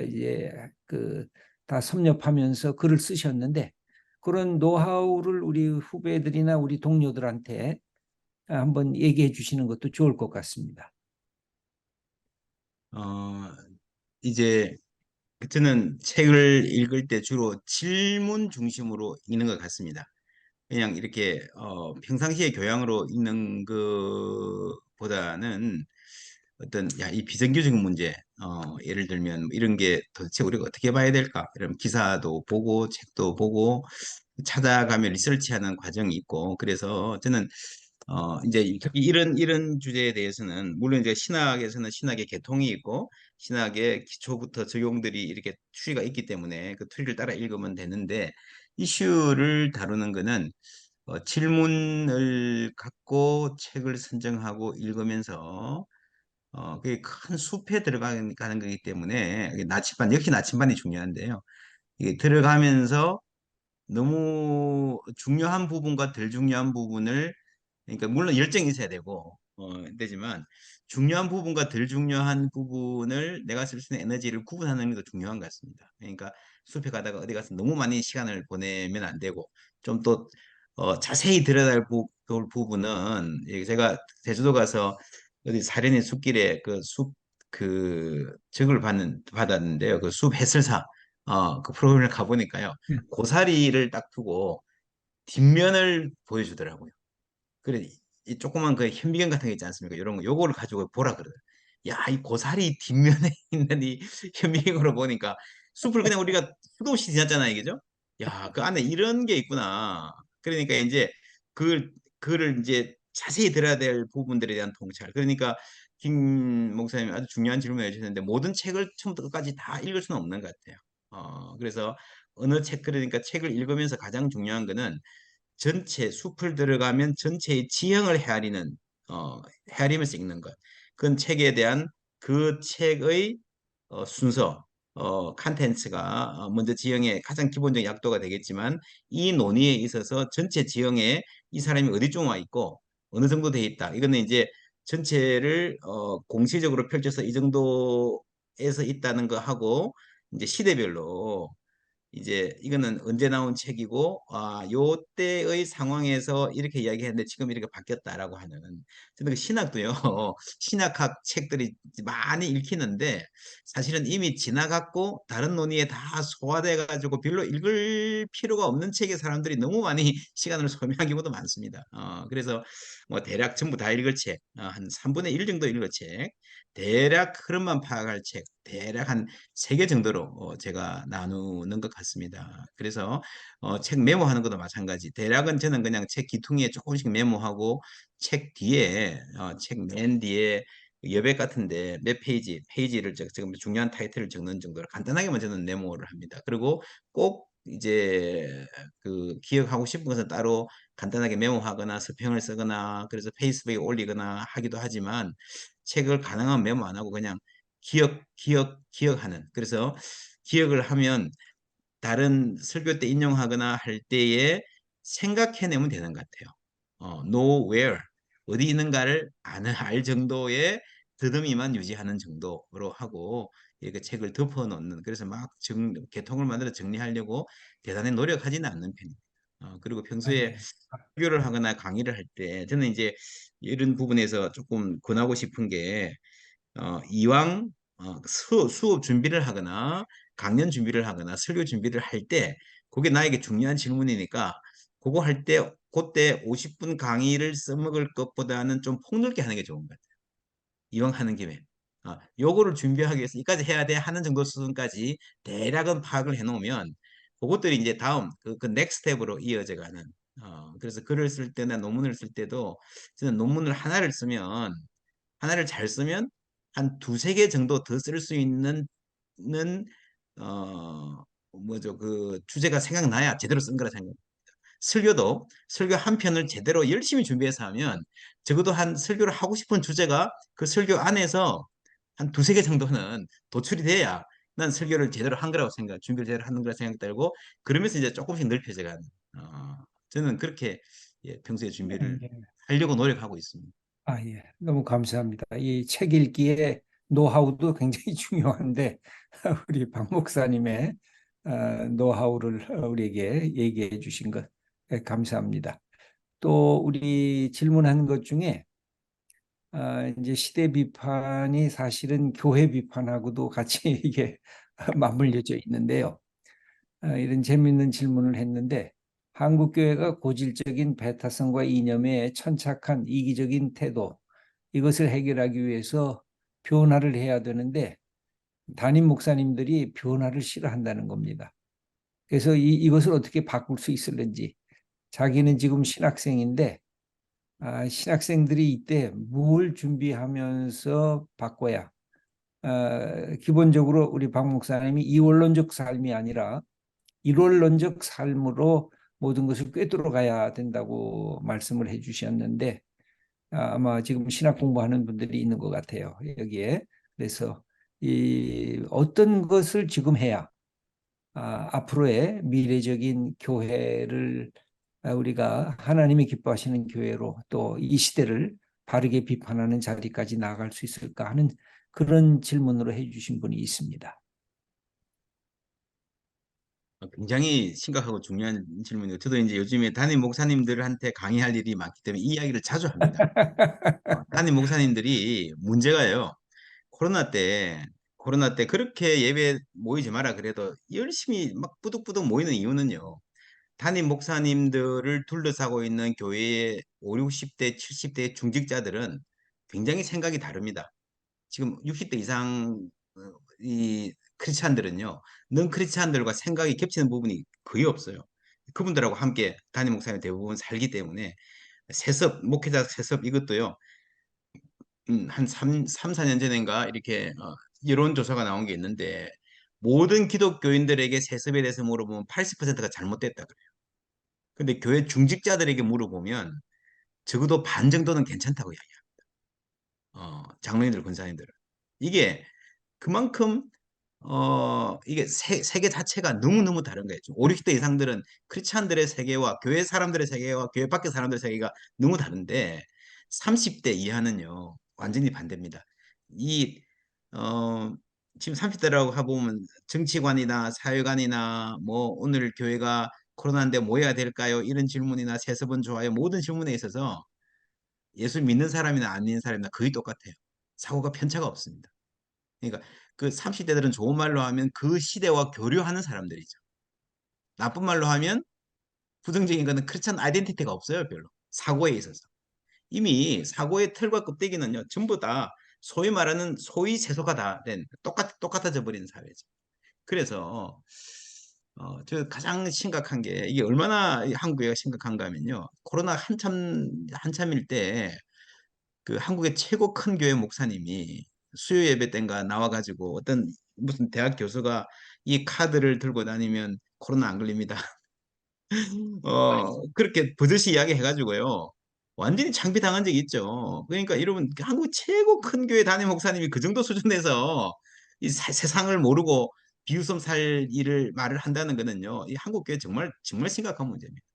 이제 그 다 섭렵하면서 글을 쓰셨는데 그런 노하우를 우리 후배들이나 우리 동료들한테 한번 얘기해 주시는 것도 좋을 것 같습니다. 어, 이제 저는 책을 읽을 때 주로 질문 중심으로 읽는 것 같습니다. 그냥 이렇게 평상시에 교양으로 읽는 것보다는 어떤 이 비정규직 문제, 예를 들면 뭐 이런 게 도대체 우리가 어떻게 봐야 될까? 이런 기사도 보고 책도 보고 찾아가며 리서치하는 과정이 있고, 그래서 저는 이제 특히 이런 주제에 대해서는 물론 이제 신학에서는 신학의 계통이 있고 신학의 기초부터 적용들이 이렇게 추리가 있기 때문에 그 추리를 따라 읽으면 되는데, 이슈를 다루는 거는 질문을 갖고 책을 선정하고 읽으면서 그게 큰 숲에 들어가는 거기 때문에 이게 나침반, 역시 나침반이 중요한데요. 이게 들어가면서 너무 중요한 부분과 덜 중요한 부분을, 그러니까 물론 열정이 있어야 되고 되지만 중요한 부분과 덜 중요한 부분을 내가 쓸 수 있는 에너지를 구분하는 것도 중요한 것 같습니다. 그러니까 숲에 가다가 어디 가서 너무 많이 시간을 보내면 안 되고 좀 또 자세히 들여다볼 부분은, 제가 제주도 가서 어디 사려니 숲길에 그 적을 받았는데요. 그 숲 해설사 그 프로그램을 가보니까요. 고사리를 딱 두고 뒷면을 보여주더라고요. 그래, 이 조그만 그 현미경 같은 거 있지 않습니까? 이런 거, 요거를 가지고 보라 그러더라고요. 야, 이 고사리 뒷면에 있는 이 현미경으로 보니까 숲을 그냥 우리가 수도 없이 지났잖아요, 그죠? 야, 그 안에 이런 게 있구나. 그러니까 이제 그를 이제 자세히 들어야 될 부분들에 대한 통찰. 그러니까 김 목사님 아주 중요한 질문을 해주셨는데, 모든 책을 처음부터 끝까지 다 읽을 수는 없는 것 같아요. 그래서 어느 책, 그러니까 책을 읽으면서 가장 중요한 거는 전체 숲을 들어가면 전체의 지형을 헤아리면서 읽는 것. 그건 책에 대한 그 책의 순서, 컨텐츠가 먼저 지형의 가장 기본적인 약도가 되겠지만, 이 논의에 있어서 전체 지형에 이 사람이 어디쯤 와 있고 어느 정도 돼 있다. 이거는 이제 전체를 공시적으로 펼쳐서 이 정도에서 있다는 거 하고, 이제 시대별로 이제 이거는 언제 나온 책이고 요 때의 상황에서 이렇게 이야기했는데 지금 이렇게 바뀌었다라고 하는, 저는 그 신학도요. 신학학 책들이 많이 읽히는데 사실은 이미 지나갔고 다른 논의에 다 소화돼 가지고 별로 읽을 필요가 없는 책에 사람들이 너무 많이 시간을 소비한 경우도 많습니다. 그래서 뭐 대략 전부 다 읽을 책, 한 3분의 1 정도 읽을 책, 대략 흐름만 파악할 책, 대략 한 3개 정도로 제가 나누는 것 같습니다. 그래서 책 메모하는 것도 마찬가지. 대략은 저는 그냥 책 기퉁이에 조금씩 메모하고 책 뒤에 책 맨 뒤에 여백 같은데 몇 페이지를 지금 중요한 타이틀을 적는 정도로 간단하게만 저는 메모를 합니다. 그리고 꼭 이제 그 기억하고 싶은 것은 따로 간단하게 메모하거나 서평을 쓰거나 그래서 페이스북에 올리거나 하기도 하지만, 책을 가능한 메모 안 하고 그냥 기억하는. 그래서 기억을 하면 다른 설교 때 인용하거나 할 때에 생각해내면 되는 것 같아요. know where, 어디 있는가를 알 정도의 더듬이만 유지하는 정도로 하고 이렇게 책을 덮어 놓는, 그래서 막 개통을 만들어 정리하려고 대단히 노력하지는 않는 편입니다. 그리고 아, 평소에 예. 설교를 하거나 강의를 할 때 저는 이제 이런 부분에서 조금 권하고 싶은 게, 이왕 수업 준비를 하거나 강연 준비를 하거나 설교 준비를 할 때 그게 나에게 중요한 질문이니까 그거 할 때 그때 50분 강의를 써먹을 것보다는 좀 폭넓게 하는 게 좋은 것 같아요. 이왕 하는 김에. 요거를 준비하기 위해서 이까지 해야 돼 하는 정도 수준까지 대략은 파악을 해놓으면 그것들이 이제 다음 그 넥스트 스텝으로 이어져 가는. 그래서 글을 쓸 때나 논문을 쓸 때도 저는 논문을 하나를 잘 쓰면 한 두세 개 정도 더 쓸 수 있는 어 뭐죠, 그 주제가 생각나야 제대로 쓴 거라 생각합니다. 설교도 설교 한 편을 제대로 열심히 준비해서 하면 적어도 한 설교를 하고 싶은 주제가 그 설교 안에서 한 두세 개 정도는 도출이 돼야 난 설교를 제대로 한 거라고 준비를 제대로 하는 거라 생각 들고, 그러면서 이제 조금씩 넓혀져 가는. 저는 그렇게 평소에 준비를 예. 하려고 노력하고 있습니다. 아, 예. 너무 감사합니다. 이 책 읽기의 노하우도 굉장히 중요한데 우리 박 목사님의 노하우를 우리에게 얘기해 주신 것 감사합니다. 또 우리 질문한 것 중에 이제 시대 비판이 사실은 교회 비판하고도 같이 이게 맞물려져 있는데요. 이런 재미있는 질문을 했는데, 한국 교회가 고질적인 배타성과 이념에 천착한 이기적인 태도, 이것을 해결하기 위해서 변화를 해야 되는데 담임 목사님들이 변화를 싫어한다는 겁니다. 그래서 이것을 어떻게 바꿀 수 있을는지 자기는 지금 신학생인데 신학생들이 이때 뭘 준비하면서 바꿔야 기본적으로 우리 박 목사님이 이원론적 삶이 아니라 일원론적 삶으로 모든 것을 꿰뚫어 가야 된다고 말씀을 해주셨는데 아마 지금 신학 공부하는 분들이 있는 것 같아요. 여기에. 그래서 이 어떤 것을 지금 해야 앞으로의 미래적인 교회를 우리가 하나님이 기뻐하시는 교회로 또 이 시대를 바르게 비판하는 자리까지 나아갈 수 있을까 하는 그런 질문으로 해주신 분이 있습니다. 굉장히 심각하고 중요한 질문이에요. 저도 이제 요즘에 담임 목사님들한테 강의할 일이 많기 때문에 이 이야기를 자주 합니다. 담임 목사님들이 문제가요. 코로나 때 그렇게 예배 모이지 마라 그래도 열심히 막 뿌득뿌득 모이는 이유는요. 담임 목사님들을 둘러싸고 있는 교회의 5, 60대, 70대 중직자들은 굉장히 생각이 다릅니다. 지금 60대 이상 이 크리스찬들은요, 넌 크리스찬들과 생각이 겹치는 부분이 거의 없어요. 그분들하고 함께 담임 목사님 대부분 살기 때문에 세습, 목회자 세습 이것도요, 한 4년 전인가 이렇게 여론조사가 나온 게 있는데 모든 기독교인들에게 세습에 대해서 물어보면 80%가 잘못됐다 그래요. 근데 교회 중직자들에게 물어보면 적어도 반 정도는 괜찮다고 이야기해요. 장로님들, 권사님들은. 이게 그만큼 이게 세계 자체가 너무너무 다른 거예요. 5, 60대 이상들은 크리스찬들의 세계와 교회 사람들의 세계와 교회 밖의 사람들의 세계가 너무 다른데 30대 이하는요. 완전히 반대입니다. 이 어, 지금 30대라고 해보면 정치관이나 사회관이나 뭐 오늘 교회가 코로나인데 뭐 해야 될까요? 이런 질문이나 세습은 좋아요. 모든 질문에 있어서 예수 믿는 사람이나 안 믿는 사람이나 거의 똑같아요. 사고가 편차가 없습니다. 그러니까 그 30대들은 좋은 말로 하면 그 시대와 교류하는 사람들이죠. 나쁜 말로 하면 부정적인 거는 크리스찬 아이덴티티가 없어요, 별로. 사고에 있어서. 이미 사고의 틀과 껍데기는요, 전부 다 소위 말하는 소위 세속화 다 된 똑같아져 버리는 사회죠. 그래서 저 가장 심각한 게 이게 얼마나 한국에 심각한가 하면요. 코로나 한참일 때 그 한국의 최고 큰 교회 목사님이 수요 예배 때인가 나와가지고 어떤 무슨 대학 교수가 이 카드를 들고 다니면 코로나 안 걸립니다. 그렇게 버젓이 이야기해가지고요. 완전히 창피당한 적이 있죠. 그러니까 여러분 한국 최고 큰 교회 담임 목사님이 그 정도 수준에서 이 세상을 모르고 비웃음 살 일을 말을 한다는 거는요. 이 한국 교회 정말 정말 심각한 문제입니다.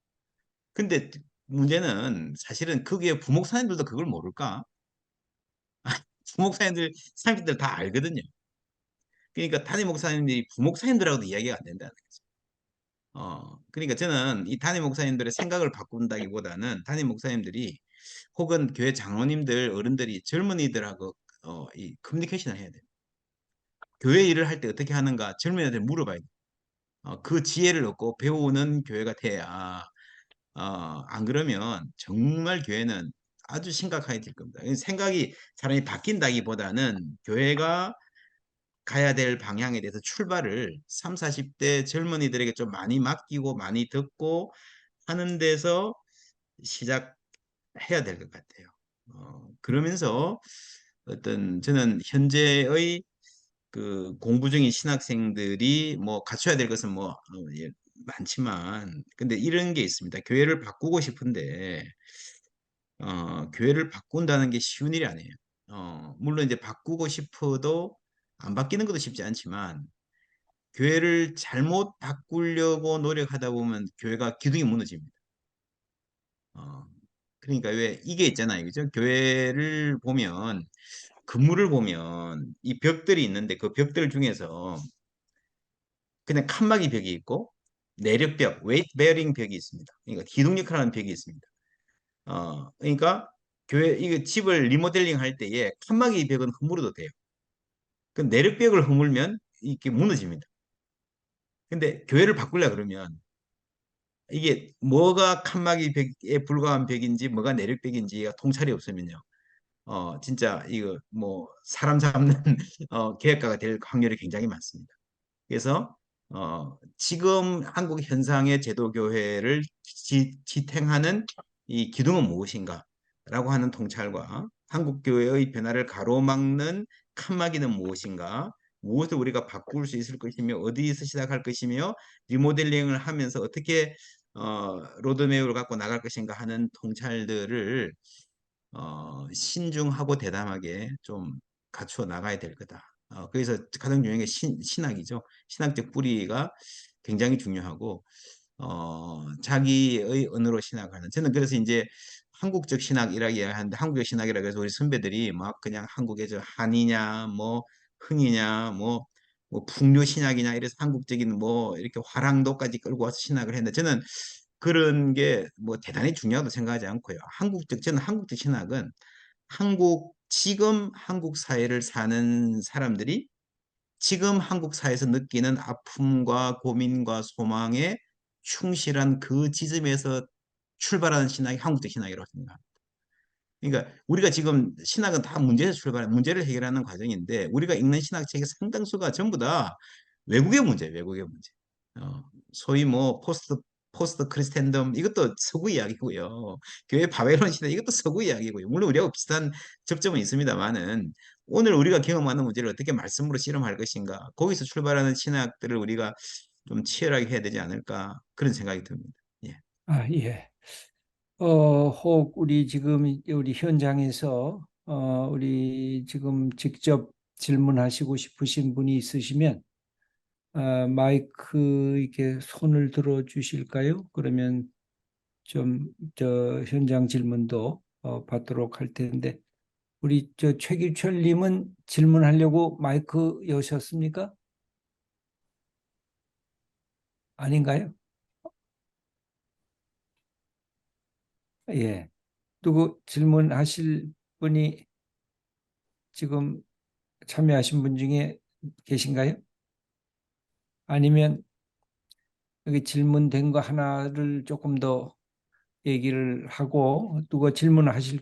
근데 문제는 사실은 그 교회 부목사님들도 그걸 모를까? 부목사님들, 사람들 다 알거든요. 그러니까 담임 목사님들이 부목사님들하고도 이야기가 안 된다는 거죠. 그러니까 저는 이 담임 목사님들의 생각을 바꾼다기보다는 담임 목사님들이 혹은 교회 장로님들, 어른들이 젊은이들하고 이 커뮤니케이션을 해야 돼요. 교회 일을 할 때 어떻게 하는가 젊은이들 물어봐야 돼요. 그 지혜를 얻고 배우는 교회가 돼야 안 그러면 정말 교회는 아주 심각하게 될 겁니다. 생각이 사람이 바뀐다기보다는 교회가 가야 될 방향에 대해서 출발을 3, 40대 젊은이들에게 좀 많이 맡기고 많이 듣고 하는 데서 시작해야 될 것 같아요. 그러면서 어떤 저는 현재의 그 공부 중인 신학생들이 뭐 갖춰야 될 것은 뭐 예, 많지만 근데 이런 게 있습니다. 교회를 바꾸고 싶은데 교회를 바꾼다는 게 쉬운 일이 아니에요. 물론 이제 바꾸고 싶어도 안 바뀌는 것도 쉽지 않지만 교회를 잘못 바꾸려고 노력하다 보면 교회가 기둥이 무너집니다. 어, 그러니까 왜 이게 있잖아요. 그죠? 교회를 보면 건물을 보면 이 벽들이 있는데 그 벽들 중에서 그냥 칸막이 벽이 있고 내력벽, 웨이트 베어링 벽이 있습니다. 그러니까 기둥력하는 벽이 있습니다. 그러니까 교회 이거 집을 리모델링 할 때에 칸막이 벽은 허물어도 돼요. 그 내력벽을 허물면 이게 무너집니다. 근데 교회를 바꾸려 그러면 이게 뭐가 칸막이 벽에 불과한 벽인지 뭐가 내력벽인지가 통찰이 없으면요. 진짜 이거 뭐 사람 잡는 계획가가 될 확률이 굉장히 많습니다. 그래서 지금 한국 현상의 제도교회를 지탱하는 이 기둥은 무엇인가라고 하는 통찰과 한국 교회의 변화를 가로막는 칸막이는 무엇인가, 무엇을 우리가 바꿀 수 있을 것이며 어디에서 시작할 것이며 리모델링을 하면서 어떻게 로드맵을 갖고 나갈 것인가 하는 통찰들을 신중하고 대담하게 좀 갖추어 나가야 될 거다. 그래서 가장 중요한 게 신학이죠. 신학적 뿌리가 굉장히 중요하고 자기의 언어로 신학하는. 저는 그래서 이제 한국적 신학이라고 이야기하는데 한국적 신학이라고 해서 우리 선배들이 막 그냥 한국의 저 한이냐 뭐 흥이냐 뭐 풍류 신학이냐 이래서 한국적인 뭐 이렇게 화랑도까지 끌고 와서 신학을 했는데 저는 그런 게 뭐 대단히 중요하다고 생각하지 않고요. 저는 한국적 신학은 지금 한국 사회를 사는 사람들이 지금 한국 사회에서 느끼는 아픔과 고민과 소망에 충실한 그 지점에서 출발하는 신학이 한국적 신학이라고 생각합니다. 그러니까 우리가 지금 신학은 다 문제에서 문제를 해결하는 과정인데 우리가 읽는 신학책의 상당수가 전부 다 외국의 문제예요, 외국의 문제. 소위 뭐 포스트 크리스텐덤 이것도 서구 이야기고요. 교회 바벨론 시대 이것도 서구 이야기고요. 물론 우리하고 비슷한 접점은 있습니다만은 오늘 우리가 경험하는 문제를 어떻게 말씀으로 실험할 것인가 거기서 출발하는 신학들을 우리가 좀 치열하게 해야 되지 않을까 그런 생각이 듭니다. 예. 예. 혹 우리 지금 우리 현장에서 우리 지금 직접 질문하시고 싶으신 분이 있으시면 마이크 이렇게 손을 들어 주실까요? 그러면 좀 저 현장 질문도 받도록 할 텐데 우리 저 최규철님은 질문하려고 마이크 여셨습니까? 아닌가요? 예. 누구 질문하실 분이 지금 참여하신 분 중에 계신가요? 아니면 여기 질문된 거 하나를 조금 더 얘기를 하고 누가 질문하실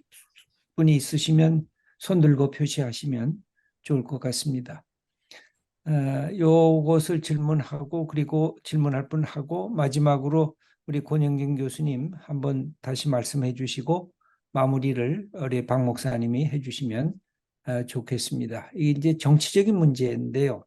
분이 있으시면 손 들고 표시하시면 좋을 것 같습니다. 요것을 질문하고 그리고 질문할 분 하고 마지막으로 우리 권영경 교수님 한번 다시 말씀해 주시고 마무리를 우리 박 목사님이 해주시면 좋겠습니다. 이게 이제 정치적인 문제인데요.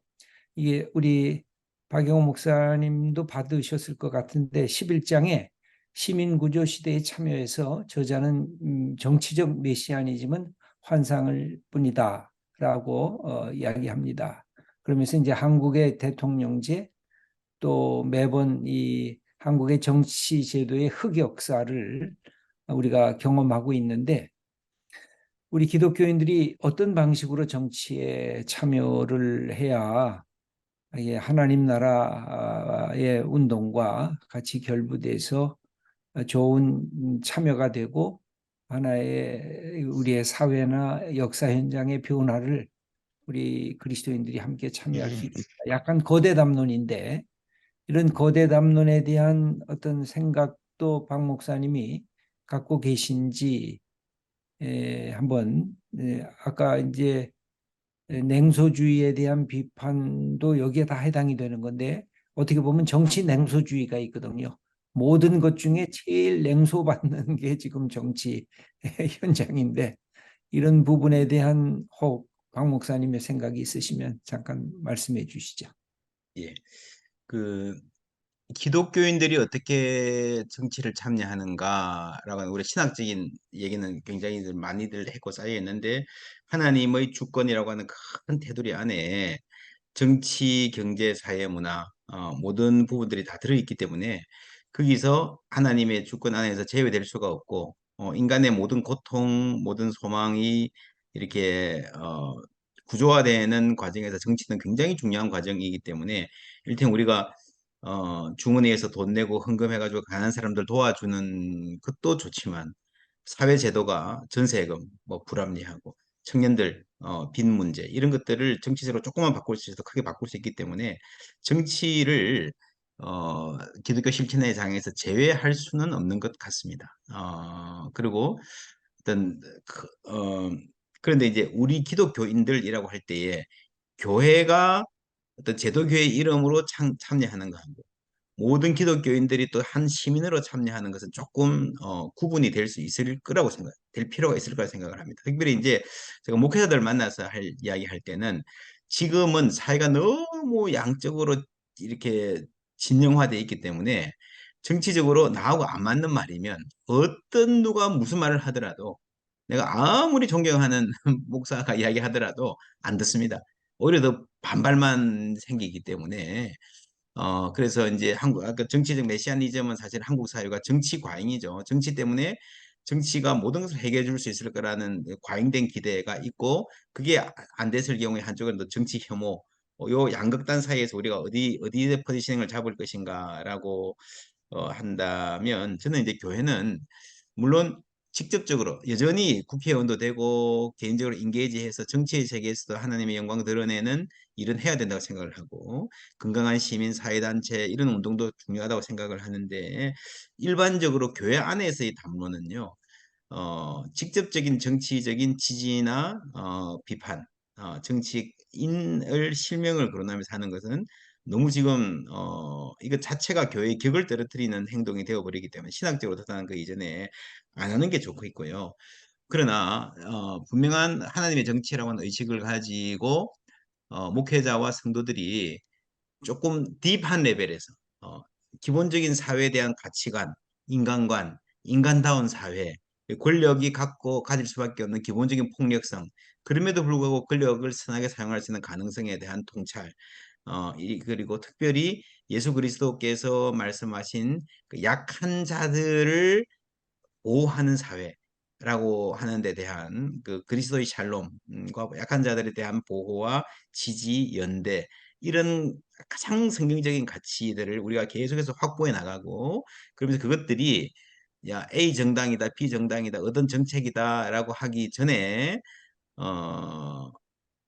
이게 우리 박영호 목사님도 받으셨을 것 같은데 11장에 시민구조 시대에 참여해서 저자는 정치적 메시아니즘은 환상일 뿐이다 라고 이야기합니다. 그러면서 이제 한국의 대통령제 또 매번 이 한국의 정치 제도의 흑역사를 우리가 경험하고 있는데 우리 기독교인들이 어떤 방식으로 정치에 참여를 해야 하나님 나라의 운동과 같이 결부돼서 좋은 참여가 되고 하나의 우리의 사회나 역사 현장의 변화를 우리 그리스도인들이 함께 참여할 수 있다. 약간 거대 담론인데 이런 거대 담론에 대한 어떤 생각도 박 목사님이 갖고 계신지 한번 아까 이제 냉소주의에 대한 비판도 여기에 다 해당이 되는 건데 어떻게 보면 정치 냉소주의가 있거든요. 모든 것 중에 제일 냉소받는 게 지금 정치 현장인데 이런 부분에 대한 혹 박 목사님의 생각이 있으시면 잠깐 말씀해 주시죠. 예. 그 기독교인들이 어떻게 정치를 참여하는가라고 하는 우리 신학적인 얘기는 굉장히 많이들 했고 쌓여 있는데 하나님의 주권이라고 하는 큰 테두리 안에 정치, 경제, 사회, 문화 모든 부분들이 다 들어있기 때문에 거기서 하나님의 주권 안에서 제외될 수가 없고 인간의 모든 고통, 모든 소망이 이렇게 구조화되는 과정에서 정치는 굉장히 중요한 과정이기 때문에 일단 우리가 주머니에서 돈 내고 헌금해가지고 가난한 사람들 도와주는 것도 좋지만 사회 제도가 전세금 뭐 불합리하고 청년들 빈 문제 이런 것들을 정치적으로 조금만 바꿀 수 있어도 크게 바꿀 수 있기 때문에 정치를 기독교 실천의 장에서 제외할 수는 없는 것 같습니다. 그리고 어떤 그런데 이제 우리 기독교인들이라고 할 때에 교회가 어떤 제도교회 이름으로 참여하는 거하고 모든 기독교인들이 또 한 시민으로 참여하는 것은 조금 구분이 될 수 있을 거라고 될 필요가 있을 거라 생각을 합니다. 특별히 이제 제가 목회자들 만나서 이야기할 때는 지금은 사회가 너무 양적으로 이렇게 진영화되어 있기 때문에 정치적으로 나하고 안 맞는 말이면 어떤 누가 무슨 말을 하더라도 내가 아무리 존경하는 목사가 이야기하더라도 안 듣습니다. 오히려 더 반발만 생기기 때문에 그래서 이제 아까 정치적 메시아니즘은 사실 한국 사회가 정치 과잉이죠. 정치 때문에 정치가 모든 것을 해결해 줄 수 있을 거라는 과잉된 기대가 있고 그게 안 됐을 경우에 한쪽은 또 정치 혐오 요 양극단 사이에서 우리가 어디에 포지셔닝을 잡을 것인가라고 한다면 저는 이제 교회는 물론 직접적으로 여전히 국회의원도 되고 개인적으로 인게이지해서 정치의 세계에서도 하나님의 영광 드러내는 일은 해야 된다고 생각을 하고 건강한 시민 사회단체 이런 운동도 중요하다고 생각을 하는데 일반적으로 교회 안에서의 담론은요. 직접적인 정치적인 지지나 비판, 정치인을 실명을 거론하면서 하는 것은 너무 지금 이거 자체가 교회의 격을 떨어뜨리는 행동이 되어버리기 때문에 신학적으로 드러난 그 이전에 안 하는 게 좋고 있고요. 그러나 분명한 하나님의 정치라고 하는 의식을 가지고 목회자와 성도들이 조금 딥한 레벨에서 어, 기본적인 사회에 대한 가치관, 인간관, 인간다운 사회, 권력이 갖고 가질 수밖에 없는 기본적인 폭력성, 그럼에도 불구하고 권력을 선하게 사용할 수 있는 가능성에 대한 통찰, 그리고 특별히 예수 그리스도께서 말씀하신 그 약한 자들을 보호하는 사회라고 하는 데 대한 그 그리스도의 샬롬과 약한 자들에 대한 보호와 지지, 연대 이런 가장 성경적인 가치들을 우리가 계속해서 확보해 나가고 그러면서 그것들이 야 A 정당이다, B 정당이다, 어떤 정책이다라고 하기 전에 어,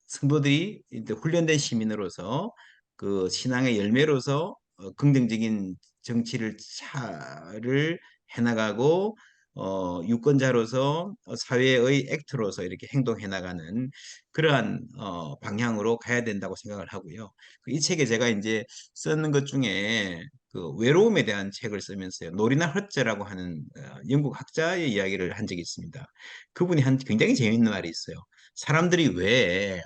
성도들이 이제 훈련된 시민으로서 그 신앙의 열매로서 긍정적인 정치를 차를 해나가고 유권자로서 사회의 액터로서 이렇게 행동해 나가는 그러한 방향으로 가야 된다고 생각을 하고요. 이 책에 제가 이제 쓰는 것 중에 그 외로움에 대한 책을 쓰면서요. 노리나 허츠라고 하는 영국 학자의 이야기를 한 적이 있습니다. 그분이 한 굉장히 재미있는 말이 있어요. 사람들이 왜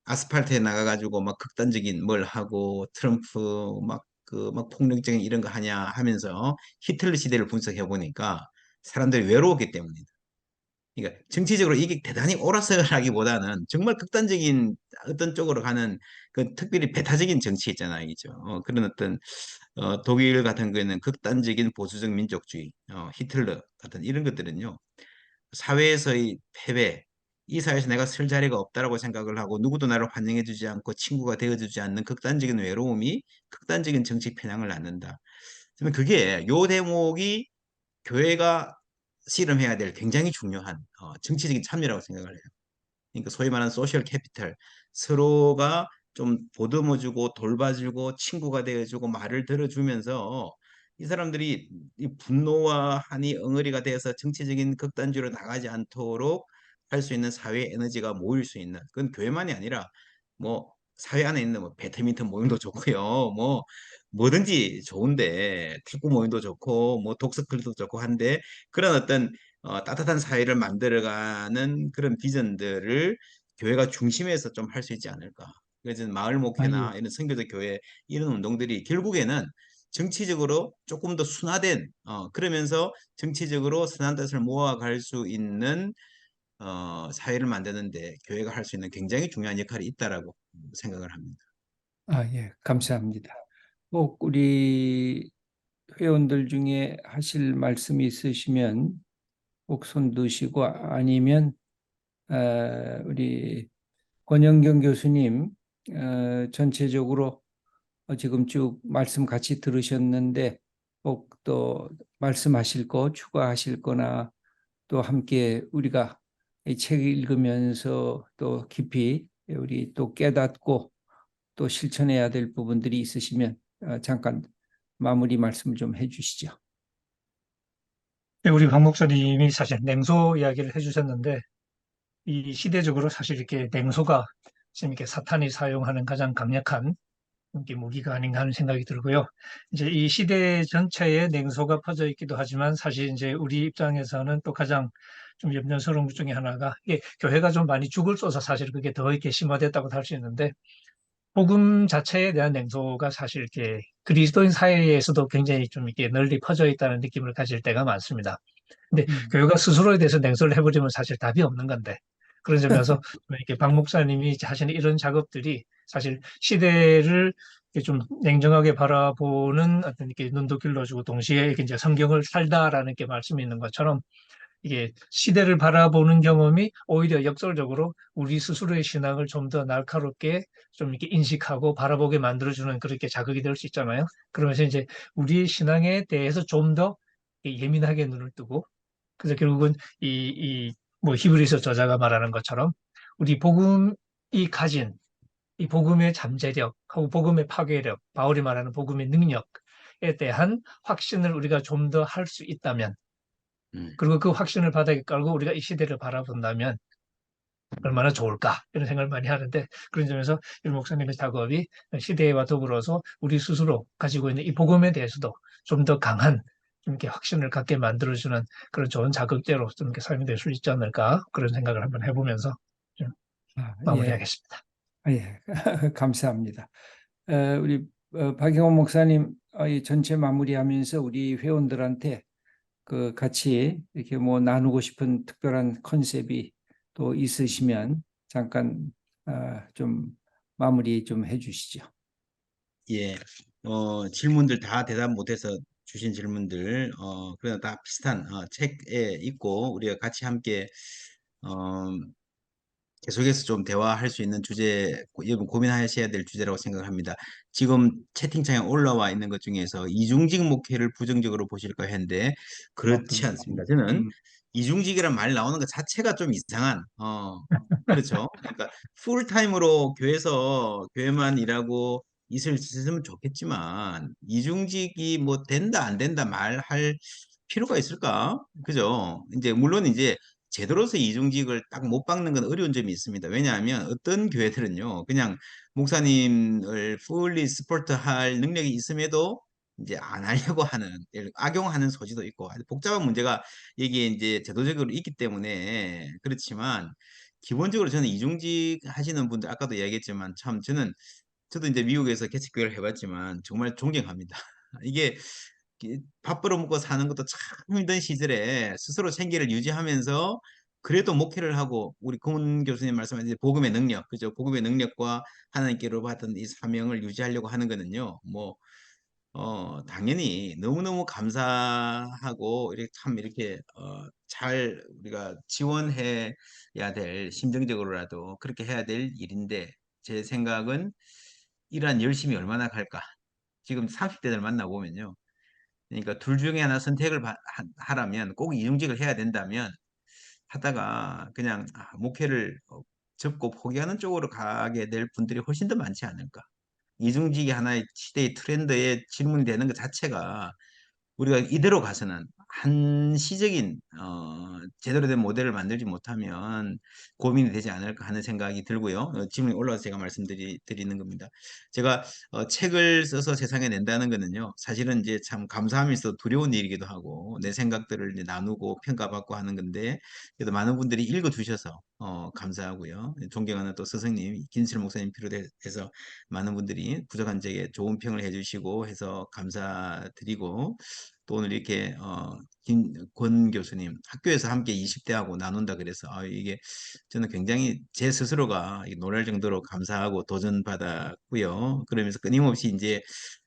아스팔트에 나가가지고 막 극단적인 뭘 하고 트럼프 막 폭력적인 이런 거 하냐 하면서 히틀러 시대를 분석해 보니까 사람들이 외로웠기 때문이다. 그러니까 정치적으로 이게 대단히 옳아서라기보다는 정말 극단적인 어떤 쪽으로 가는 그 특별히 배타적인 정치 있잖아요, 이죠. 그런 어떤 독일 같은 경우에는 극단적인 보수적 민족주의, 히틀러 같은 이런 것들은요. 사회에서의 패배, 이 사회에서 내가 설 자리가 없다라고 생각을 하고 누구도 나를 환영해주지 않고 친구가 되어주지 않는 극단적인 외로움이 극단적인 정치 편향을 낳는다. 저는 그게 요 대목이 교회가 씨름해야 될 굉장히 중요한 정치적인 참여라고 생각을 해요. 그러니까 소위 말하는 소셜 캐피탈, 서로가 좀 보듬어주고 돌봐주고 친구가 되어주고 말을 들어주면서 이 사람들이 이 분노와 한이 엉어리가 돼서 정치적인 극단주로 나가지 않도록 할 수 있는 사회 에너지가 모일 수 있는 그건 교회만이 아니라 뭐 사회 안에 있는 뭐 배드민턴 모임도 좋고요. 뭐 뭐든지 좋은데 탁구 모임도 좋고 뭐 독서클도 좋고 한데 그런 어떤 따뜻한 사회를 만들어가는 그런 비전들을 교회가 중심에서 좀 할 수 있지 않을까. 그래서 마을 아, 예. 목회나 이런 선교적 교회 이런 운동들이 결국에는 정치적으로 조금 더 순화된 그러면서 정치적으로 선한 뜻을 모아갈 수 있는 사회를 만드는데 교회가 할 수 있는 굉장히 중요한 역할이 있다라고 생각을 합니다. 아, 예, 감사합니다. 꼭 우리 회원들 중에 하실 말씀이 있으시면 꼭 손 드시고 아니면 우리 권영경 교수님 전체적으로 지금 쭉 말씀 같이 들으셨는데 꼭 또 말씀하실 거 추가하실 거나 또 함께 우리가 이 책 읽으면서 또 깊이 우리 또 깨닫고 또 실천해야 될 부분들이 있으시면 잠깐 마무리 말씀을 좀 해주시죠. 네, 우리 박 목사님이 사실 냉소 이야기를 해주셨는데 이 시대적으로 사실 이렇게 냉소가 지금 이렇게 사탄이 사용하는 가장 강력한 이게 무기가 아닌가 하는 생각이 들고요. 이제 이 시대 전체에 냉소가 퍼져 있기도 하지만 사실 이제 우리 입장에서는 또 가장 좀 염려스러운 것 중에 하나가 이게 교회가 좀 많이 죽을 써서 사실 그게 더 이렇게 심화됐다고 할 수 있는데 복음 자체에 대한 냉소가 사실 이렇게 그리스도인 사회에서도 굉장히 좀 이렇게 널리 퍼져 있다는 느낌을 가질 때가 많습니다. 근데 교회가 스스로에 대해서 냉소를 해버리면 사실 답이 없는 건데 그런 점에서 이렇게 박 목사님이 하시는 이런 작업들이 사실 시대를 이렇게 좀 냉정하게 바라보는 어떤 이렇게 눈도 길러주고 동시에 이렇게 이제 성경을 살다라는 게 말씀이 있는 것처럼 이게 시대를 바라보는 경험이 오히려 역설적으로 우리 스스로의 신앙을 좀 더 날카롭게 좀 이렇게 인식하고 바라보게 만들어주는 그렇게 자극이 될 수 있잖아요. 그러면서 이제 우리의 신앙에 대해서 좀 더 예민하게 눈을 뜨고 그래서 결국은 뭐 히브리서 저자가 말하는 것처럼 우리 복음이 가진 이 복음의 잠재력하고 복음의 파괴력, 바울이 말하는 복음의 능력에 대한 확신을 우리가 좀 더 할 수 있다면 음. 그리고 그 확신을 바닥에 깔고 우리가 이 시대를 바라본다면 얼마나 좋을까 이런 생각을 많이 하는데 그런 점에서 유 목사님의 작업이 시대와 더불어서 우리 스스로 가지고 있는 이 복음에 대해서도 좀 더 강한 좀 이렇게 확신을 갖게 만들어주는 그런 좋은 자극제로 좀 이렇게 사용이 될 수 있지 않을까 그런 생각을 한번 해보면서 좀 예, 마무리하겠습니다. 예, 감사합니다. 우리 박영호 목사님 이 전체 마무리하면서 우리 회원들한테 그 같이 이렇게 뭐 나누고 싶은 특별한 컨셉이 또 있으시면 잠깐 좀 마무리 좀 해주시죠. 예, 질문들 다 대답 못해서 주신 질문들, 그러나 다 비슷한 책에 있고 우리가 같이 함께 어, 계속해서 좀 대화할 수 있는 주제, 여러분 고민하셔야 될 주제라고 생각합니다. 지금 채팅창에 올라와 있는 것 중에서 이중직 목회를 부정적으로 보실까 했는데 그렇지 않습니다. 저는 이중직이란 말 나오는 것 자체가 좀 이상한, 그렇죠. 그러니까 풀타임으로 교회에서 교회만 일하고 있으면 좋겠지만 이중직이 뭐 된다 안 된다 말할 필요가 있을까? 그죠? 이제 물론 이제 제대로서 이중직을 딱 못 박는 건 어려운 점이 있습니다. 왜냐하면 어떤 교회들은요, 그냥 목사님을 fully support 할 능력이 있음에도 이제 안 하려고 하는, 악용하는 소지도 있고, 아주 복잡한 문제가 여기에 이제 제도적으로 있기 때문에 그렇지만, 기본적으로 저는 이중직 하시는 분들, 아까도 이야기했지만, 참 저도 이제 미국에서 개척교회를 해봤지만, 정말 존경합니다. 이게 밥 벌어먹고 사는 것도 참 힘든 시절에 스스로 생계를 유지하면서 그래도 목회를 하고 우리 고은 교수님 말씀하신 복음의 능력, 그죠? 복음의 능력과 하나님께로 받은 이 사명을 유지하려고 하는 거는요. 뭐 당연히 너무너무 감사하고 이렇게 참 이렇게 잘 우리가 지원해야 될 심정적으로라도 그렇게 해야 될 일인데 제 생각은 이러한 열심히 얼마나 갈까? 지금 30대들 만나보면요. 그러니까 둘 중에 하나 선택을 하라면 꼭 이중직을 해야 된다면 하다가 그냥 목회를 접고 포기하는 쪽으로 가게 될 분들이 훨씬 더 많지 않을까. 이중직이 하나의 시대의 트렌드에 질문이 되는 것 자체가 우리가 이대로 가서는 한시적인 제대로 된 모델을 만들지 못하면 고민이 되지 않을까 하는 생각이 들고요. 질문이 올라와서 제가 말씀드리는 겁니다. 제가 책을 써서 세상에 낸다는 거는요. 사실은 이제 참 감사하면서 두려운 일이기도 하고 내 생각들을 이제 나누고 평가받고 하는 건데 그래도 많은 분들이 읽어주셔서 감사하고요. 존경하는 또 스승님 김실 목사님 비롯해서 많은 분들이 부족한 적에 좋은 평을 해주시고 해서 감사드리고 또 오늘 이렇게 김권 교수님 학교에서 함께 20대하고 나눈다 그래서 이게 저는 굉장히 제 스스로가 놀랄 정도로 감사하고 도전받았고요. 그러면서 끊임없이 이제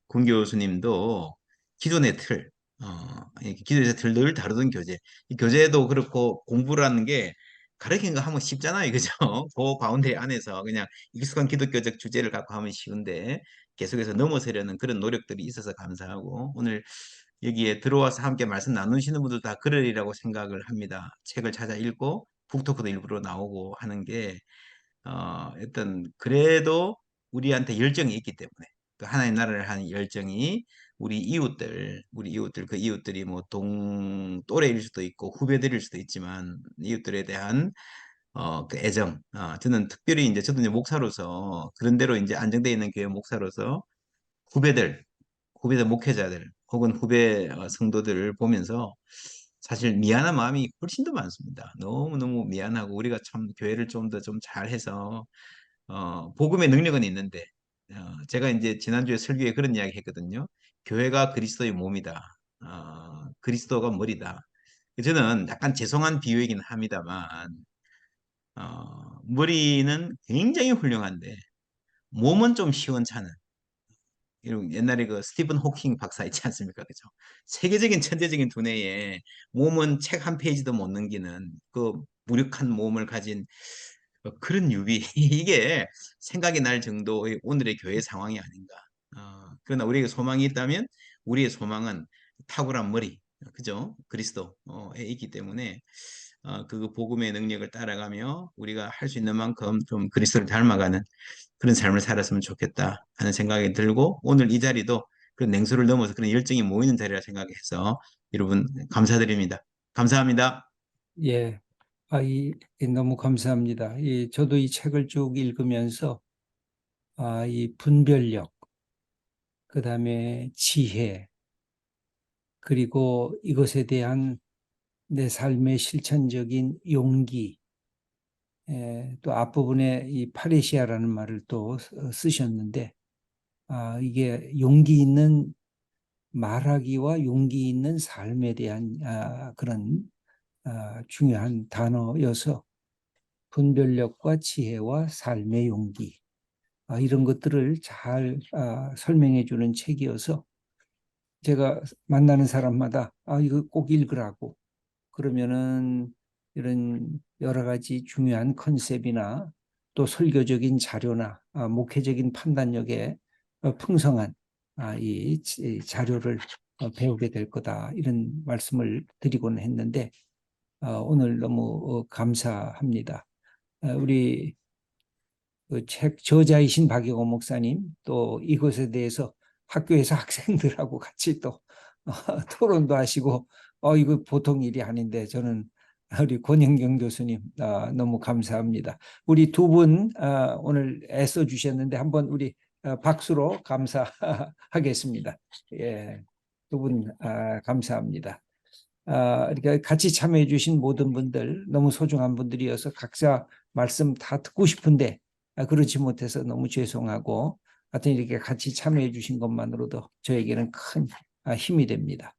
권 교수님도 기존의 틀, 이렇게 기존의 틀 늘 다루던 교재, 이 교재도 그렇고 공부라는 게 가르치는 거 하면 쉽잖아요, 그죠? 그 바운더리 안에서 그냥 익숙한 기독교적 주제를 갖고 하면 쉬운데 계속해서 넘어서려는 그런 노력들이 있어서 감사하고 오늘 여기에 들어와서 함께 말씀 나누시는 분들 다 그러리라고 생각을 합니다. 책을 찾아 읽고 북토크도 일부러 나오고 하는 게 어떤 그래도 우리한테 열정이 있기 때문에 그 하나님 나라를 하는 열정이 우리 이웃들 그 이웃들이 뭐 또래일 수도 있고 후배들일 수도 있지만 이웃들에 대한 그 애정. 저는 특별히 이제 저도 이제 목사로서 그런 대로 이제 안정되어 있는 교회 목사로서 후배들, 목회자들 혹은 후배 성도들을 보면서 사실 미안한 마음이 훨씬 더 많습니다. 너무너무 미안하고 우리가 참 교회를 좀 더 좀 잘해서 복음의 능력은 있는데 제가 이제 지난주에 설교에 그런 이야기 했거든요. 교회가 그리스도의 몸이다. 그리스도가 머리다. 저는 약간 죄송한 비유이긴 합니다만 머리는 굉장히 훌륭한데 몸은 좀 시원찮은 이런 옛날에 그 스티븐 호킹 박사 있지 않습니까? 그죠? 세계적인 천재적인 두뇌에 몸은 책 한 페이지도 못 넘기는 그 무력한 몸을 가진 그런 유비 이게 생각이 날 정도의 오늘의 교회 상황이 아닌가. 그러나 우리에게 소망이 있다면 우리의 소망은 탁월한 머리, 그죠? 그리스도에 있기 때문에 그 복음의 능력을 따라가며 우리가 할 수 있는 만큼 좀 그리스도를 닮아가는 그런 삶을 살았으면 좋겠다 하는 생각이 들고 오늘 이 자리도 그런 냉소를 넘어서 그런 열정이 모이는 자리라 생각해서 여러분 감사드립니다. 감사합니다. 예, 너무 감사합니다. 저도 이 책을 쭉 읽으면서 이 분별력, 그다음에 지혜, 그리고 이것에 대한 내 삶의 실천적인 용기, 또 앞부분에 이 파레시아라는 말을 또 쓰셨는데, 이게 용기 있는 말하기와 용기 있는 삶에 대한 그런 중요한 단어여서 분별력과 지혜와 삶의 용기, 이런 것들을 잘 설명해 주는 책이어서 제가 만나는 사람마다 이거 꼭 읽으라고 그러면은 이런 여러 가지 중요한 컨셉이나 또 설교적인 자료나 목회적인 판단력에 풍성한 이 자료를 배우게 될 거다 이런 말씀을 드리고는 했는데 오늘 너무 감사합니다. 우리 그 책 저자이신 박영호 목사님 또 이것에 대해서 학교에서 학생들하고 같이 또 토론도 하시고 이거 보통 일이 아닌데 저는 우리 권영경 교수님 너무 감사합니다. 우리 두 분 오늘 애써 주셨는데 한번 우리 박수로 감사하겠습니다. 예, 두 분 감사합니다. 그러니까 같이 참여해 주신 모든 분들 너무 소중한 분들이어서 각자 말씀 다 듣고 싶은데 그렇지 못해서 너무 죄송하고 하여튼 이렇게 같이 참여해 주신 것만으로도 저에게는 큰 힘이 됩니다.